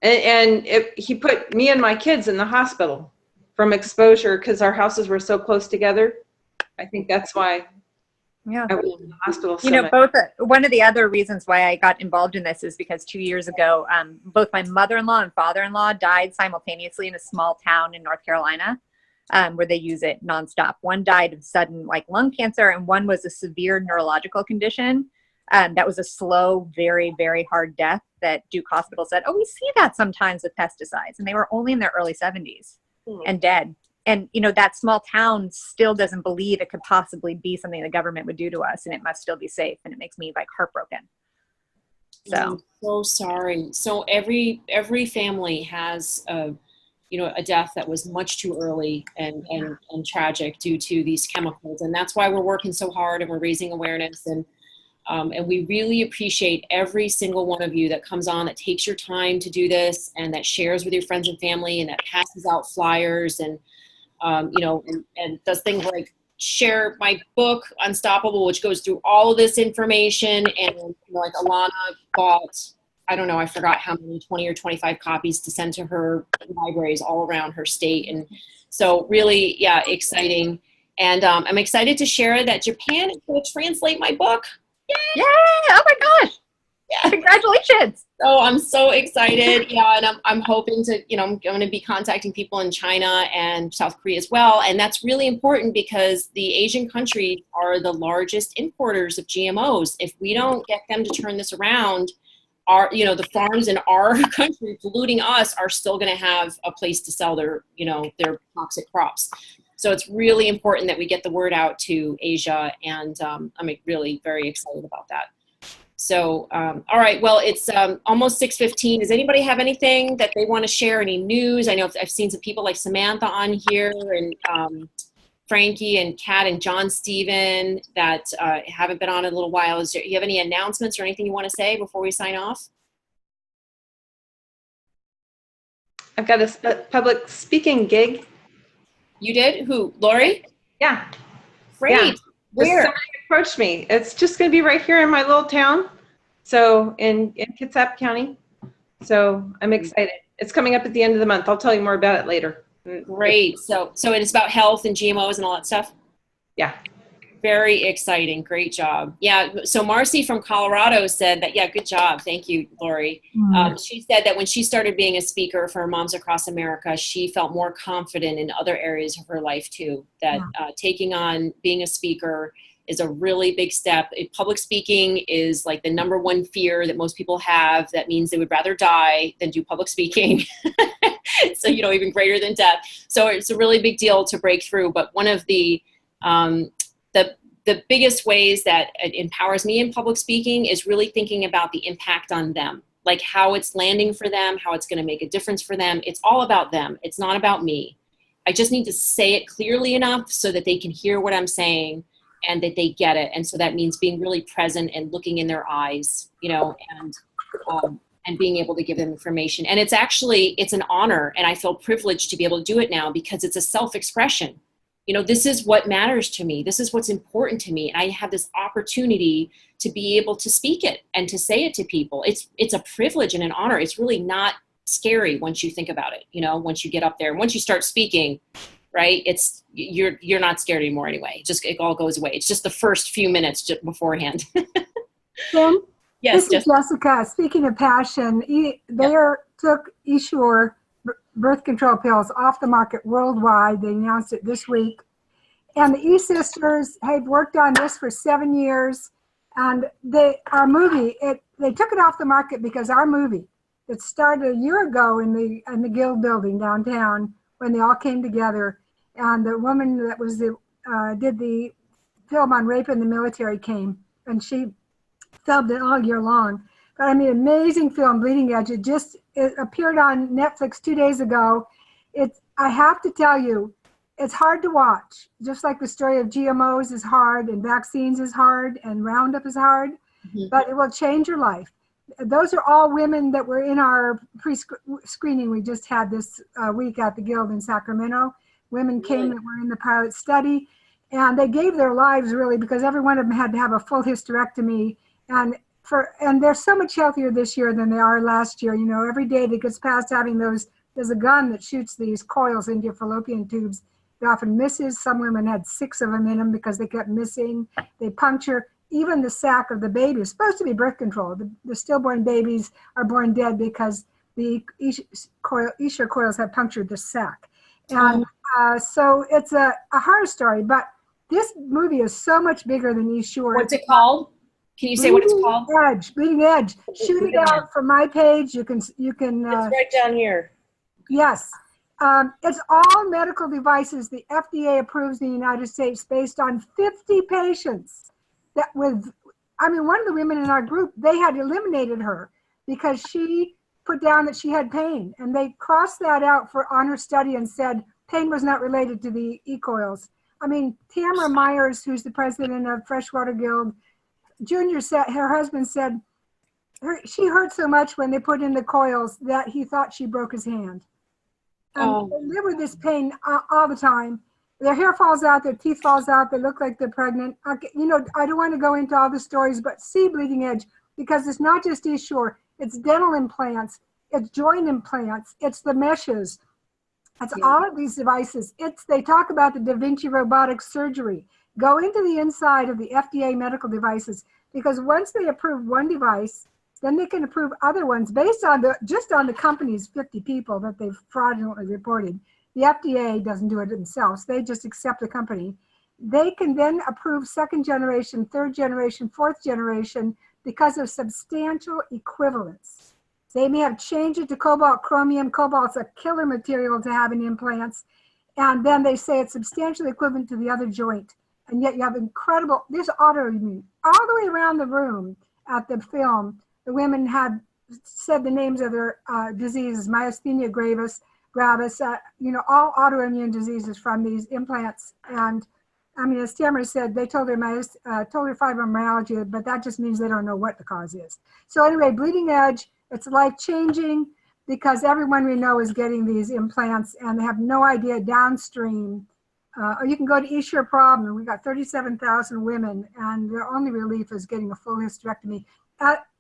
and he put me and my kids in the hospital from exposure because our houses were so close together. I think that's why I was in the hospital so much. One of the other reasons why I got involved in this is because 2 years ago, both my mother-in-law and father-in-law died simultaneously in a small town in North Carolina. Where they use it nonstop. One died of sudden lung cancer, and one was a severe neurological condition. That was a slow, very, very hard death that Duke Hospital said, we see that sometimes with pesticides. And they were only in their early 70s and dead. And, that small town still doesn't believe it could possibly be something the government would do to us, and it must still be safe. And it makes me heartbroken. So I'm so sorry. So every family has a death that was much too early and tragic due to these chemicals. And that's why we're working so hard and we're raising awareness. And we really appreciate every single one of you that comes on, that takes your time to do this and that shares with your friends and family and that passes out flyers and does things like share my book, Unstoppable, which goes through all of this information. And like Alana bought I don't know, I forgot how many, 20 or 25 copies to send to her libraries all around her state. And so really, yeah, exciting. And I'm excited to share that Japan is going to translate my book. Yay! Oh my gosh! Yeah. Congratulations! So I'm so excited. Yeah, and I'm hoping to, I'm going to be contacting people in China and South Korea as well. And that's really important because the Asian countries are the largest importers of GMOs. If we don't get them to turn this around, the farms in our country polluting us are still going to have a place to sell their toxic crops. So it's really important that we get the word out to Asia, and I'm really very excited about that. So, all right, well, it's almost 6:15. Does anybody have anything that they want to share, any news? I know I've seen some people like Samantha on here, and Frankie and Kat and John Steven that haven't been on in a little while. Do you have any announcements or anything you want to say before we sign off? I've got a public speaking gig. You did? Who? Lori? Yeah. Great. Yeah. Where? Somebody approached me. It's just going to be right here in my little town. So in Kitsap County. So I'm excited. It's coming up at the end of the month. I'll tell you more about it later. Great. So it's about health and GMOs and all that stuff? Yeah. Very exciting. Great job. Yeah. So Marcy from Colorado said that, yeah, good job. Thank you, Lori. She said that when she started being a speaker for Moms Across America, she felt more confident in other areas of her life too, that taking on being a speaker is a really big step. Public speaking is like the number one fear that most people have. That means they would rather die than do public speaking. So, even greater than death. So it's a really big deal to break through. But one of the biggest ways that it empowers me in public speaking is really thinking about the impact on them, like how it's landing for them, how it's going to make a difference for them. It's all about them. It's not about me. I just need to say it clearly enough so that they can hear what I'm saying and that they get it. And so that means being really present and looking in their eyes, and being able to give them information. And it's an honor, and I feel privileged to be able to do it now because it's a self-expression. This is what matters to me. This is what's important to me. And I have this opportunity to be able to speak it and to say it to people. It's a privilege and an honor. It's really not scary once you think about it, once you get up there and once you start speaking, right? You're not scared anymore anyway. It all goes away. It's just the first few minutes just beforehand. Kim? Yes, this is Jessica. Speaking of passion, they took Essure birth control pills off the market worldwide. They announced it this week. And the E-Sisters had worked on this for 7 years. And they took it off the market because our movie that started a year ago in the Guild building downtown when they all came together. And the woman that did the film on rape in the military came, and she filmed it all year long. But amazing film, Bleeding Edge. It appeared on Netflix 2 days ago. I have to tell you, it's hard to watch. Just like the story of GMOs is hard, and vaccines is hard, and Roundup is hard, but it will change your life. Those are all women that were in our pre-screening we just had this week at the Guild in Sacramento. Women came that were in the pilot study, and they gave their lives really because every one of them had to have a full hysterectomy. And they're so much healthier this year than they are last year. Every day that gets past having there's a gun that shoots these coils into your fallopian tubes. It often misses. Some women had 6 of them in them because they kept missing. They puncture even the sac of the baby. It's supposed to be birth control. The stillborn babies are born dead because the Essure coils have punctured the sac. And so it's a horror story, but this movie is so much bigger than Essure. What's it called? Can you say what it's called? Bleeding Edge. Shoot it out from my page. You can. It's right down here. Yes. It's all medical devices the FDA approves in the United States based on 50 patients. One of the women in our group, they had eliminated her because she put down that she had pain, and they crossed that out on her study and said pain was not related to the E-coils. Tamara Myers, who's the president of Freshwater Guild, Junior said, her husband said, she hurt so much when they put in the coils that he thought she broke his hand. They live with this pain all the time. Their hair falls out, their teeth falls out, they look like they're pregnant. I don't want to go into all the stories, but see Bleeding Edge, because it's not just Essure, it's dental implants, it's joint implants, it's the meshes, it's all of these devices. They talk about the Da Vinci robotic surgery. Go into the inside of the FDA medical devices, because once they approve one device, then they can approve other ones based on just on the company's 50 people that they've fraudulently reported. The FDA doesn't do it themselves. They just accept the company. They can then approve second generation, third generation, fourth generation because of substantial equivalence. They may have changed it to cobalt, chromium. Cobalt's a killer material to have in implants. And then they say it's substantially equivalent to the other joint. And yet you have incredible, this autoimmune, all the way around the room at the film, the women had said the names of their diseases, myasthenia gravis, all autoimmune diseases from these implants. And I mean, as Tamara said, they told her fibromyalgia, but that just means they don't know what the cause is. So anyway, bleeding edge, it's life-changing because everyone we know is getting these implants and they have no idea downstream. Or you can go to Issure Problem. We've got 37,000 women and their only relief is getting a full hysterectomy.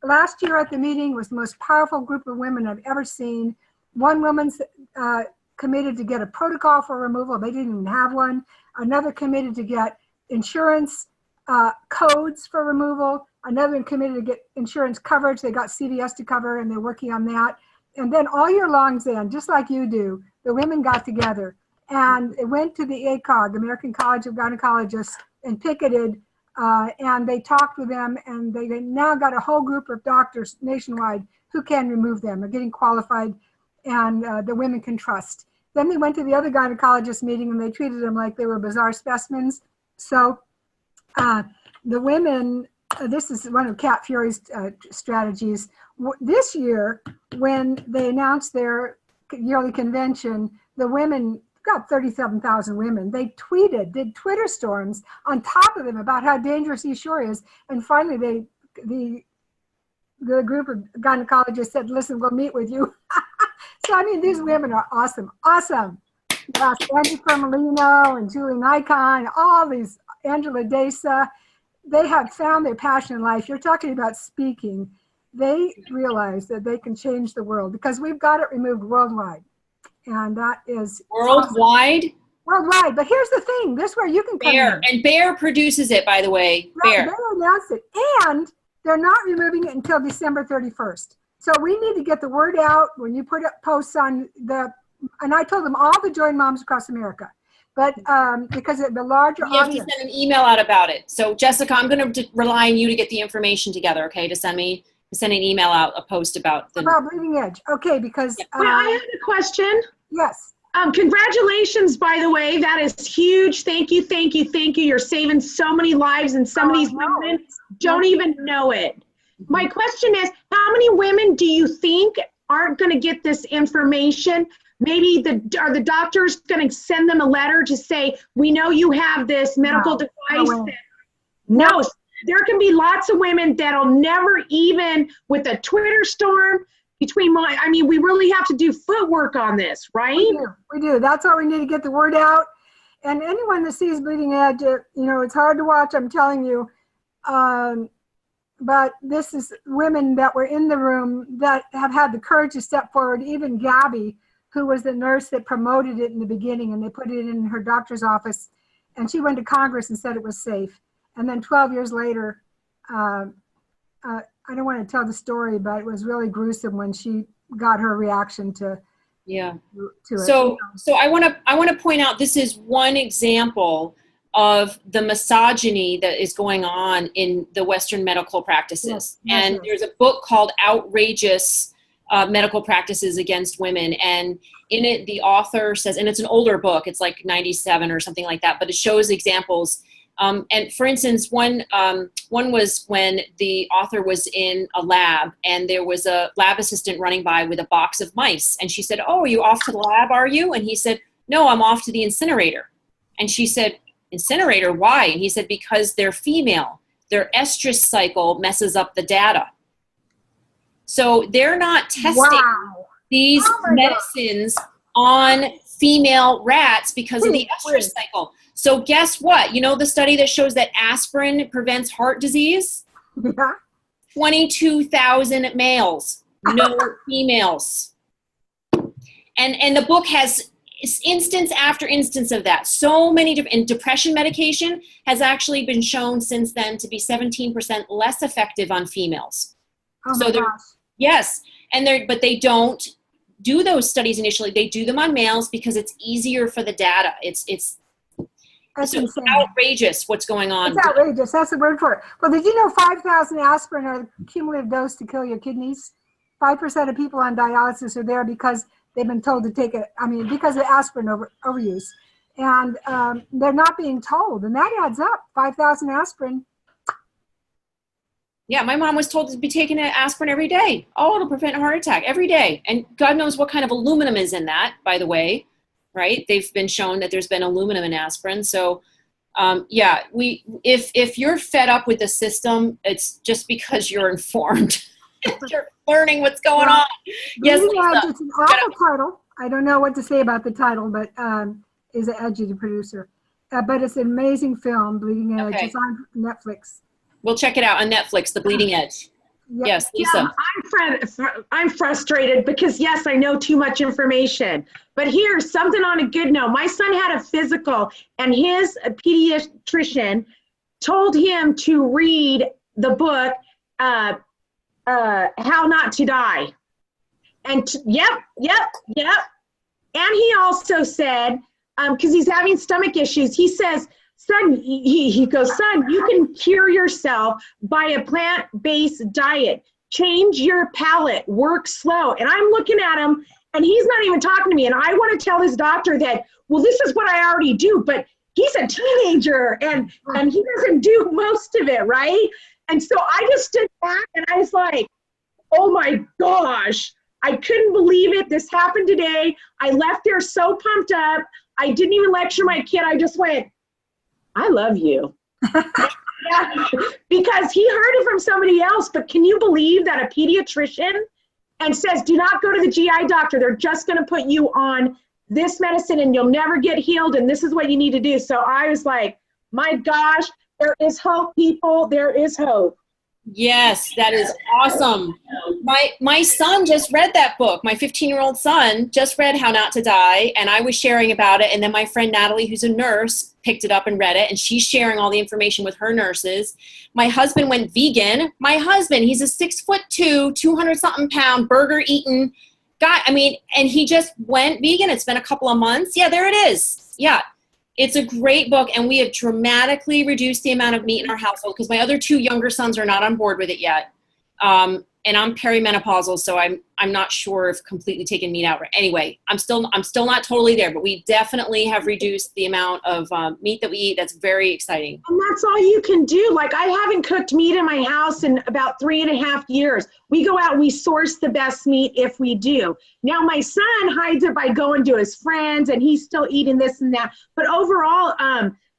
Last year at the meeting was the most powerful group of women I've ever seen. One woman's committed to get a protocol for removal. They didn't even have one. Another committed to get insurance codes for removal. Another one committed to get insurance coverage. They got CVS to cover and they're working on that. And then all year long, Zan, just like you do, the women got together and it went to the ACOG, American College of Gynecologists, and picketed. And they talked with them, and they now got a whole group of doctors nationwide who can remove them, are getting qualified, and the women can trust. Then they went to the other gynecologist meeting, and they treated them like they were bizarre specimens. So the women, this is one of Cat Fury's strategies. This year, when they announced their yearly convention, the women got 37,000 women. They did Twitter storms on top of them about how dangerous Issure is. And finally, the group of gynecologists said, listen, we'll meet with you. So, I mean, these women are awesome. Awesome. Angie Fermalino and Julie Nikon, all these, Angela Desa, they have found their passion in life. You're talking about speaking. They realize that they can change the world because we've got it removed worldwide. And that is worldwide. Awesome. Worldwide, but here's the thing: this is where you can come Bayer, in. And Bayer produces it, by the way. Bayer announced it, and they're not removing it until December 31st. So we need to get the word out when you put up posts on the. And I told them all to join Moms Across America, but because of the larger you have audience. to send an email out about it. So Jessica, I'm going to rely on you to get the information together, okay? To send an email out, a post about bleeding edge. Okay, because I have a question. Yes. Congratulations, by the way. That is huge. Thank you, thank you, thank you. You're saving so many lives, and some of these women don't even know it. My question is, how many women do you think aren't going to get this information? Maybe are the doctors going to send them a letter to say, we know you have this medical device? No. There can be lots of women that'll never even, with a Twitter storm, we really have to do footwork on this, right? We do. That's why we need to get the word out. And anyone that sees bleeding edge, it's hard to watch, I'm telling you. But this is women that were in the room that have had the courage to step forward. Even Gabby, who was the nurse that promoted it in the beginning, and they put it in her doctor's office, and she went to Congress and said it was safe. And then 12 years later, I don't want to tell the story, but it was really gruesome when she got her reaction to it. So I want to point out, this is one example of the misogyny that is going on in the Western medical practices. And there's a book called Outrageous Medical Practices Against Women. And in it, the author says, and it's an older book, it's like 97 or something like that, but it shows examples. And for instance, one was when the author was in a lab and there was a lab assistant running by with a box of mice. And she said, "Oh, are you off to the lab, are you?" And he said, "No, I'm off to the incinerator." And she said, "Incinerator, why?" And he said, "Because they're female. Their estrus cycle messes up the data." So they're not testing these medicines on female rats because of the estrus cycle. So guess what? You know the study that shows that aspirin prevents heart disease? Yeah. 22,000 males. No females. And the book has instance after instance of that. So many different, and depression medication has actually been shown since then to be 17% less effective on females. Oh So my gosh. yes, but they don't do those studies initially. They do them on males because it's easier for the data. It's That's so insane. outrageous what's going on. It's outrageous. That's the word for it. Well, did you know 5,000 aspirin are the cumulative dose to kill your kidneys? 5% of people on dialysis are there because they've been told to take it. I mean, because of aspirin overuse. And they're not being told. And that adds up. 5,000 aspirin. Yeah, my mom was told to be taking an aspirin every day. Oh, it'll prevent a heart attack every day. And God knows what kind of aluminum is in that, by the way, right? They've been shown that there's been aluminum in aspirin. So, yeah, if you're fed up with the system, it's just because you're informed. You're learning what's going on. Yes, Lisa. It's an awful title. I don't know what to say about the title, but is an edgy producer. But it's an amazing film, Bleeding Edge. Okay. It's on Netflix. We'll check it out on Netflix, The Bleeding Edge. Yep. Yes, Lisa. I'm frustrated because, yes, I know too much information. But here's something on a good note. My son had a physical, and his pediatrician told him to read the book, How Not to Die. And yep. And he also said, because he's having stomach issues, he says, son, he goes, son, you can cure yourself by a plant-based diet. Change your palate, work slow. And I'm looking at him, and he's not even talking to me. And I want to tell his doctor that, well, this is what I already do, but he's a teenager, and he doesn't do most of it, right? And so I just stood back, and I was like, oh my gosh, I couldn't believe it. This happened today. I left there so pumped up. I didn't even lecture my kid. I just went, I love you. Yeah, because he heard it from somebody else, but can you believe that a pediatrician and says, do not go to the GI doctor. They're just going to put you on this medicine and you'll never get healed. And this is what you need to do. So I was like, my gosh, there is hope, people. There is hope. Yes, that is awesome. My son just read that book. My 15-year-old son just read How Not to Die, and I was sharing about it. And then my friend Natalie, who's a nurse, picked it up and read it, and she's sharing all the information with her nurses. My husband went vegan. My husband, he's a 6'2", 200-something pound, burger-eating guy. I mean, and he just went vegan. It's been a couple of months. Yeah, there it is. Yeah. It's a great book, and we have dramatically reduced the amount of meat in our household because my other two younger sons are not on board with it yet. And I'm perimenopausal, so I'm not sure if completely taking meat out. Anyway, I'm still not totally there, but we definitely have reduced the amount of meat that we eat. That's very exciting. And that's all you can do. Like, I haven't cooked meat in my house in about 3.5 years. We go out, we source the best meat if we do. Now my son hides it by going to his friends, and he's still eating this and that. But overall,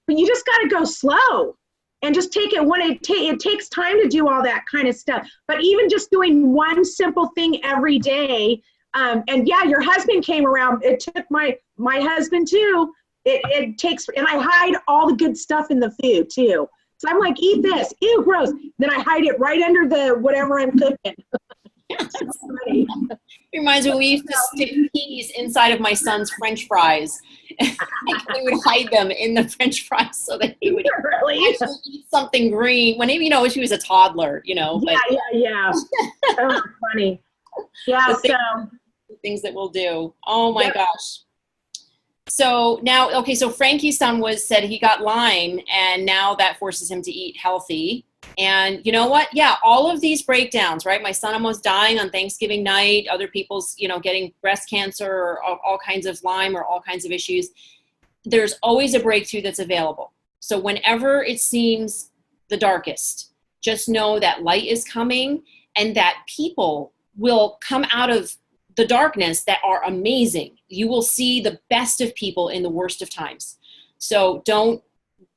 but you just got to go slow. And just take it when it takes time to do all that kind of stuff. But even just doing one simple thing every day, and yeah, your husband came around. It took my husband too. It takes, and I hide all the good stuff in the food too. So I'm like, eat this, ew, gross. Then I hide it right under the whatever I'm cooking. It reminds me, we used to stick peas inside of my son's French fries. We would hide them in the French fries so that he would actually eat something green when he was a toddler, But Yeah. Oh, funny. Yeah, the things that we'll do. Oh my gosh. So now, okay, so Frankie's son said he got Lyme, and now that forces him to eat healthy. And you know what? Yeah, all of these breakdowns, right? My son almost dying on Thanksgiving night, other people's, getting breast cancer or all kinds of Lyme or all kinds of issues. There's always a breakthrough that's available. So whenever it seems the darkest, just know that light is coming and that people will come out of the darkness that are amazing. You will see the best of people in the worst of times. So don't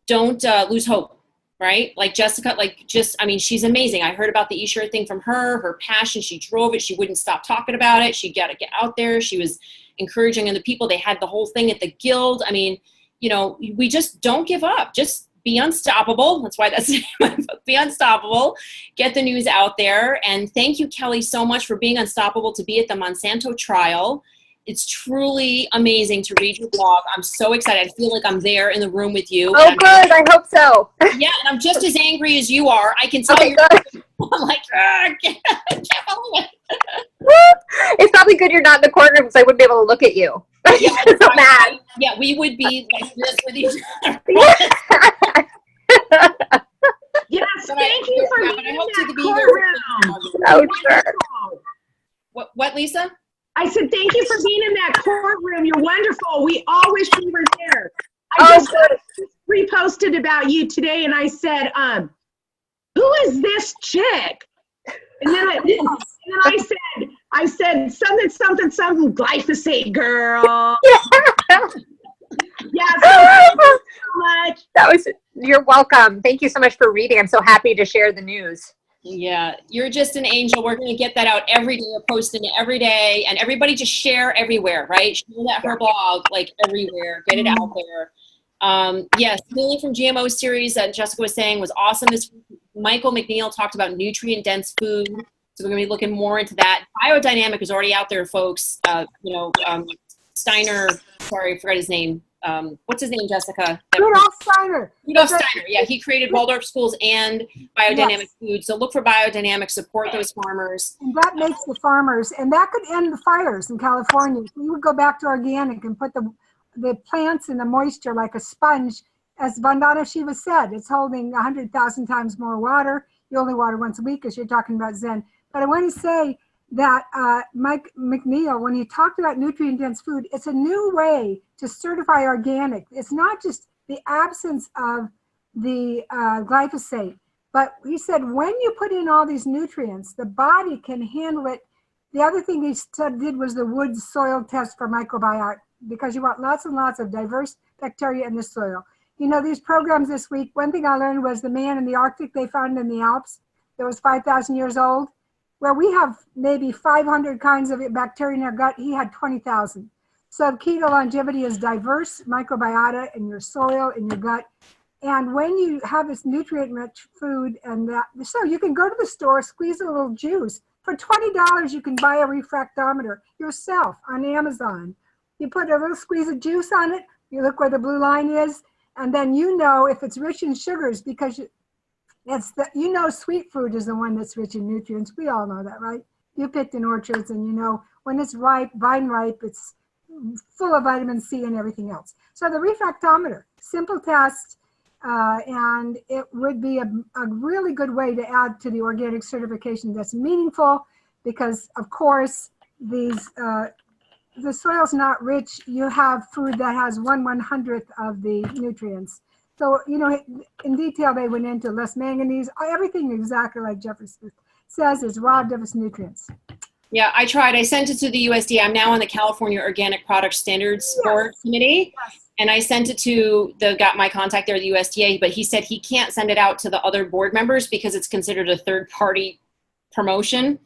lose hope. Right? Like Jessica, she's amazing. I heard about the e-shirt thing from her passion. She drove it. She wouldn't stop talking about it. She got to get out there. She was encouraging other people. They had the whole thing at the Guild. I mean, we just don't give up. Just Be Unstoppable. That's why that's the name of my book, Be Unstoppable. Get the news out there. And thank you, Kelly, so much for being unstoppable to be at the Monsanto trial. It's truly amazing to read your blog. I'm so excited. I feel like I'm there in the room with you. Oh, good. I hope so. Yeah, and I'm just as angry as you are. I can tell Okay, you. good. I'm like, I can't believe it. It's probably good you're not in the courtroom because I wouldn't be able to look at you. Yeah, So mad. yeah, we would be like this with each other. Yes, But thank you for I being in hope to that be there. courtroom. Oh, sure. What, Lisa? I said, thank you for being in that courtroom. You're wonderful. We all wish we were there. I Oh, just good. reposted about you today, and I said, who is this chick? And then I said something glyphosate girl. Yeah, so thank you so much. You're welcome. Thank you so much for reading. I'm so happy to share the news. Yeah, you're just an angel. We're going to get that out every day. We're posting it every day, and everybody just share everywhere, right? Share that her blog like everywhere. Get it out there. Yes, Healing from GMO series that Jessica was saying was awesome this week. Michael McNeil talked about nutrient-dense food, so we're going to be looking more into that. Biodynamic is already out there, folks. Steiner, sorry, I forgot his name. What's his name, Jessica? Rudolph Steiner. Rudolph Steiner, yeah. He created Waldorf Schools and biodynamic food. So look for biodynamic, support those farmers. And that makes the farmers, and that could end the fires in California. If we would go back to organic and put the plants in the moisture like a sponge, as Vandana Shiva said, it's holding 100,000 times more water. You only water once a week because you're talking about Zen. But I want to say that Mike McNeil, when he talked about nutrient-dense food, it's a new way to certify organic. It's not just the absence of the glyphosate, but he said when you put in all these nutrients, the body can handle it. The other thing he did was the wood soil test for microbiota, because you want lots and lots of diverse bacteria in the soil. You know, these programs this week, one thing I learned was the man in the Arctic they found in the Alps that was 5,000 years old. Where we have maybe 500 kinds of bacteria in our gut, he had 20,000. So keto longevity is diverse microbiota in your soil, in your gut. And when you have this nutrient-rich food, and so you can go to the store, squeeze a little juice. For $20, you can buy a refractometer yourself on Amazon. You put a little squeeze of juice on it, you look where the blue line is, and then you know if it's rich in sugars because sweet fruit is the one that's rich in nutrients. We all know that, right? You picked in orchards, and you know when it's ripe, vine ripe, it's full of vitamin C and everything else. So the refractometer, simple test, and it would be a really good way to add to the organic certification that's meaningful, because of course the soil's not rich. You have food that has 1/100th of the nutrients. So, you know, in detail, they went into less manganese, everything exactly like Jeffrey Smith says is robbed of its nutrients. Yeah, I tried. I sent it to the USDA. I'm now on the California Organic Product Standards Board Committee. Yes. And I sent it to my contact there at the USDA, but he said he can't send it out to the other board members because it's considered a third-party promotion.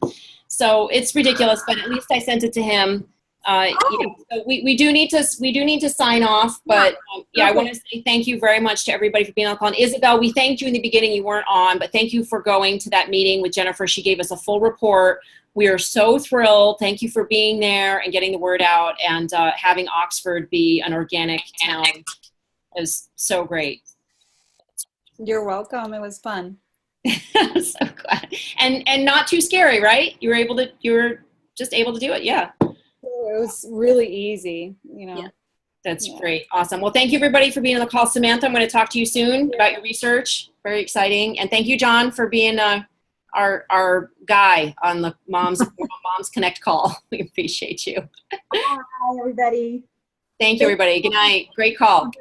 So it's ridiculous, but at least I sent it to him. So we do need to sign off, but I want to say thank you very much to everybody for being on the call. And Isabel, we thanked you in the beginning. You weren't on, but thank you for going to that meeting with Jennifer. She gave us a full report. We are so thrilled. Thank you for being there and getting the word out, and having Oxford be an organic town is so great. You're welcome. It was fun. I'm so glad. And not too scary, right? You were just able to do it. Yeah. It was really easy, you know. Yeah. That's great. Awesome. Well, thank you everybody for being on the call. Samantha, I'm going to talk to you soon about your research. Very exciting. And thank you, John, for being our guy on the Moms Connect call. We appreciate you. Hi, everybody. Thank you, everybody. Good night. Great call.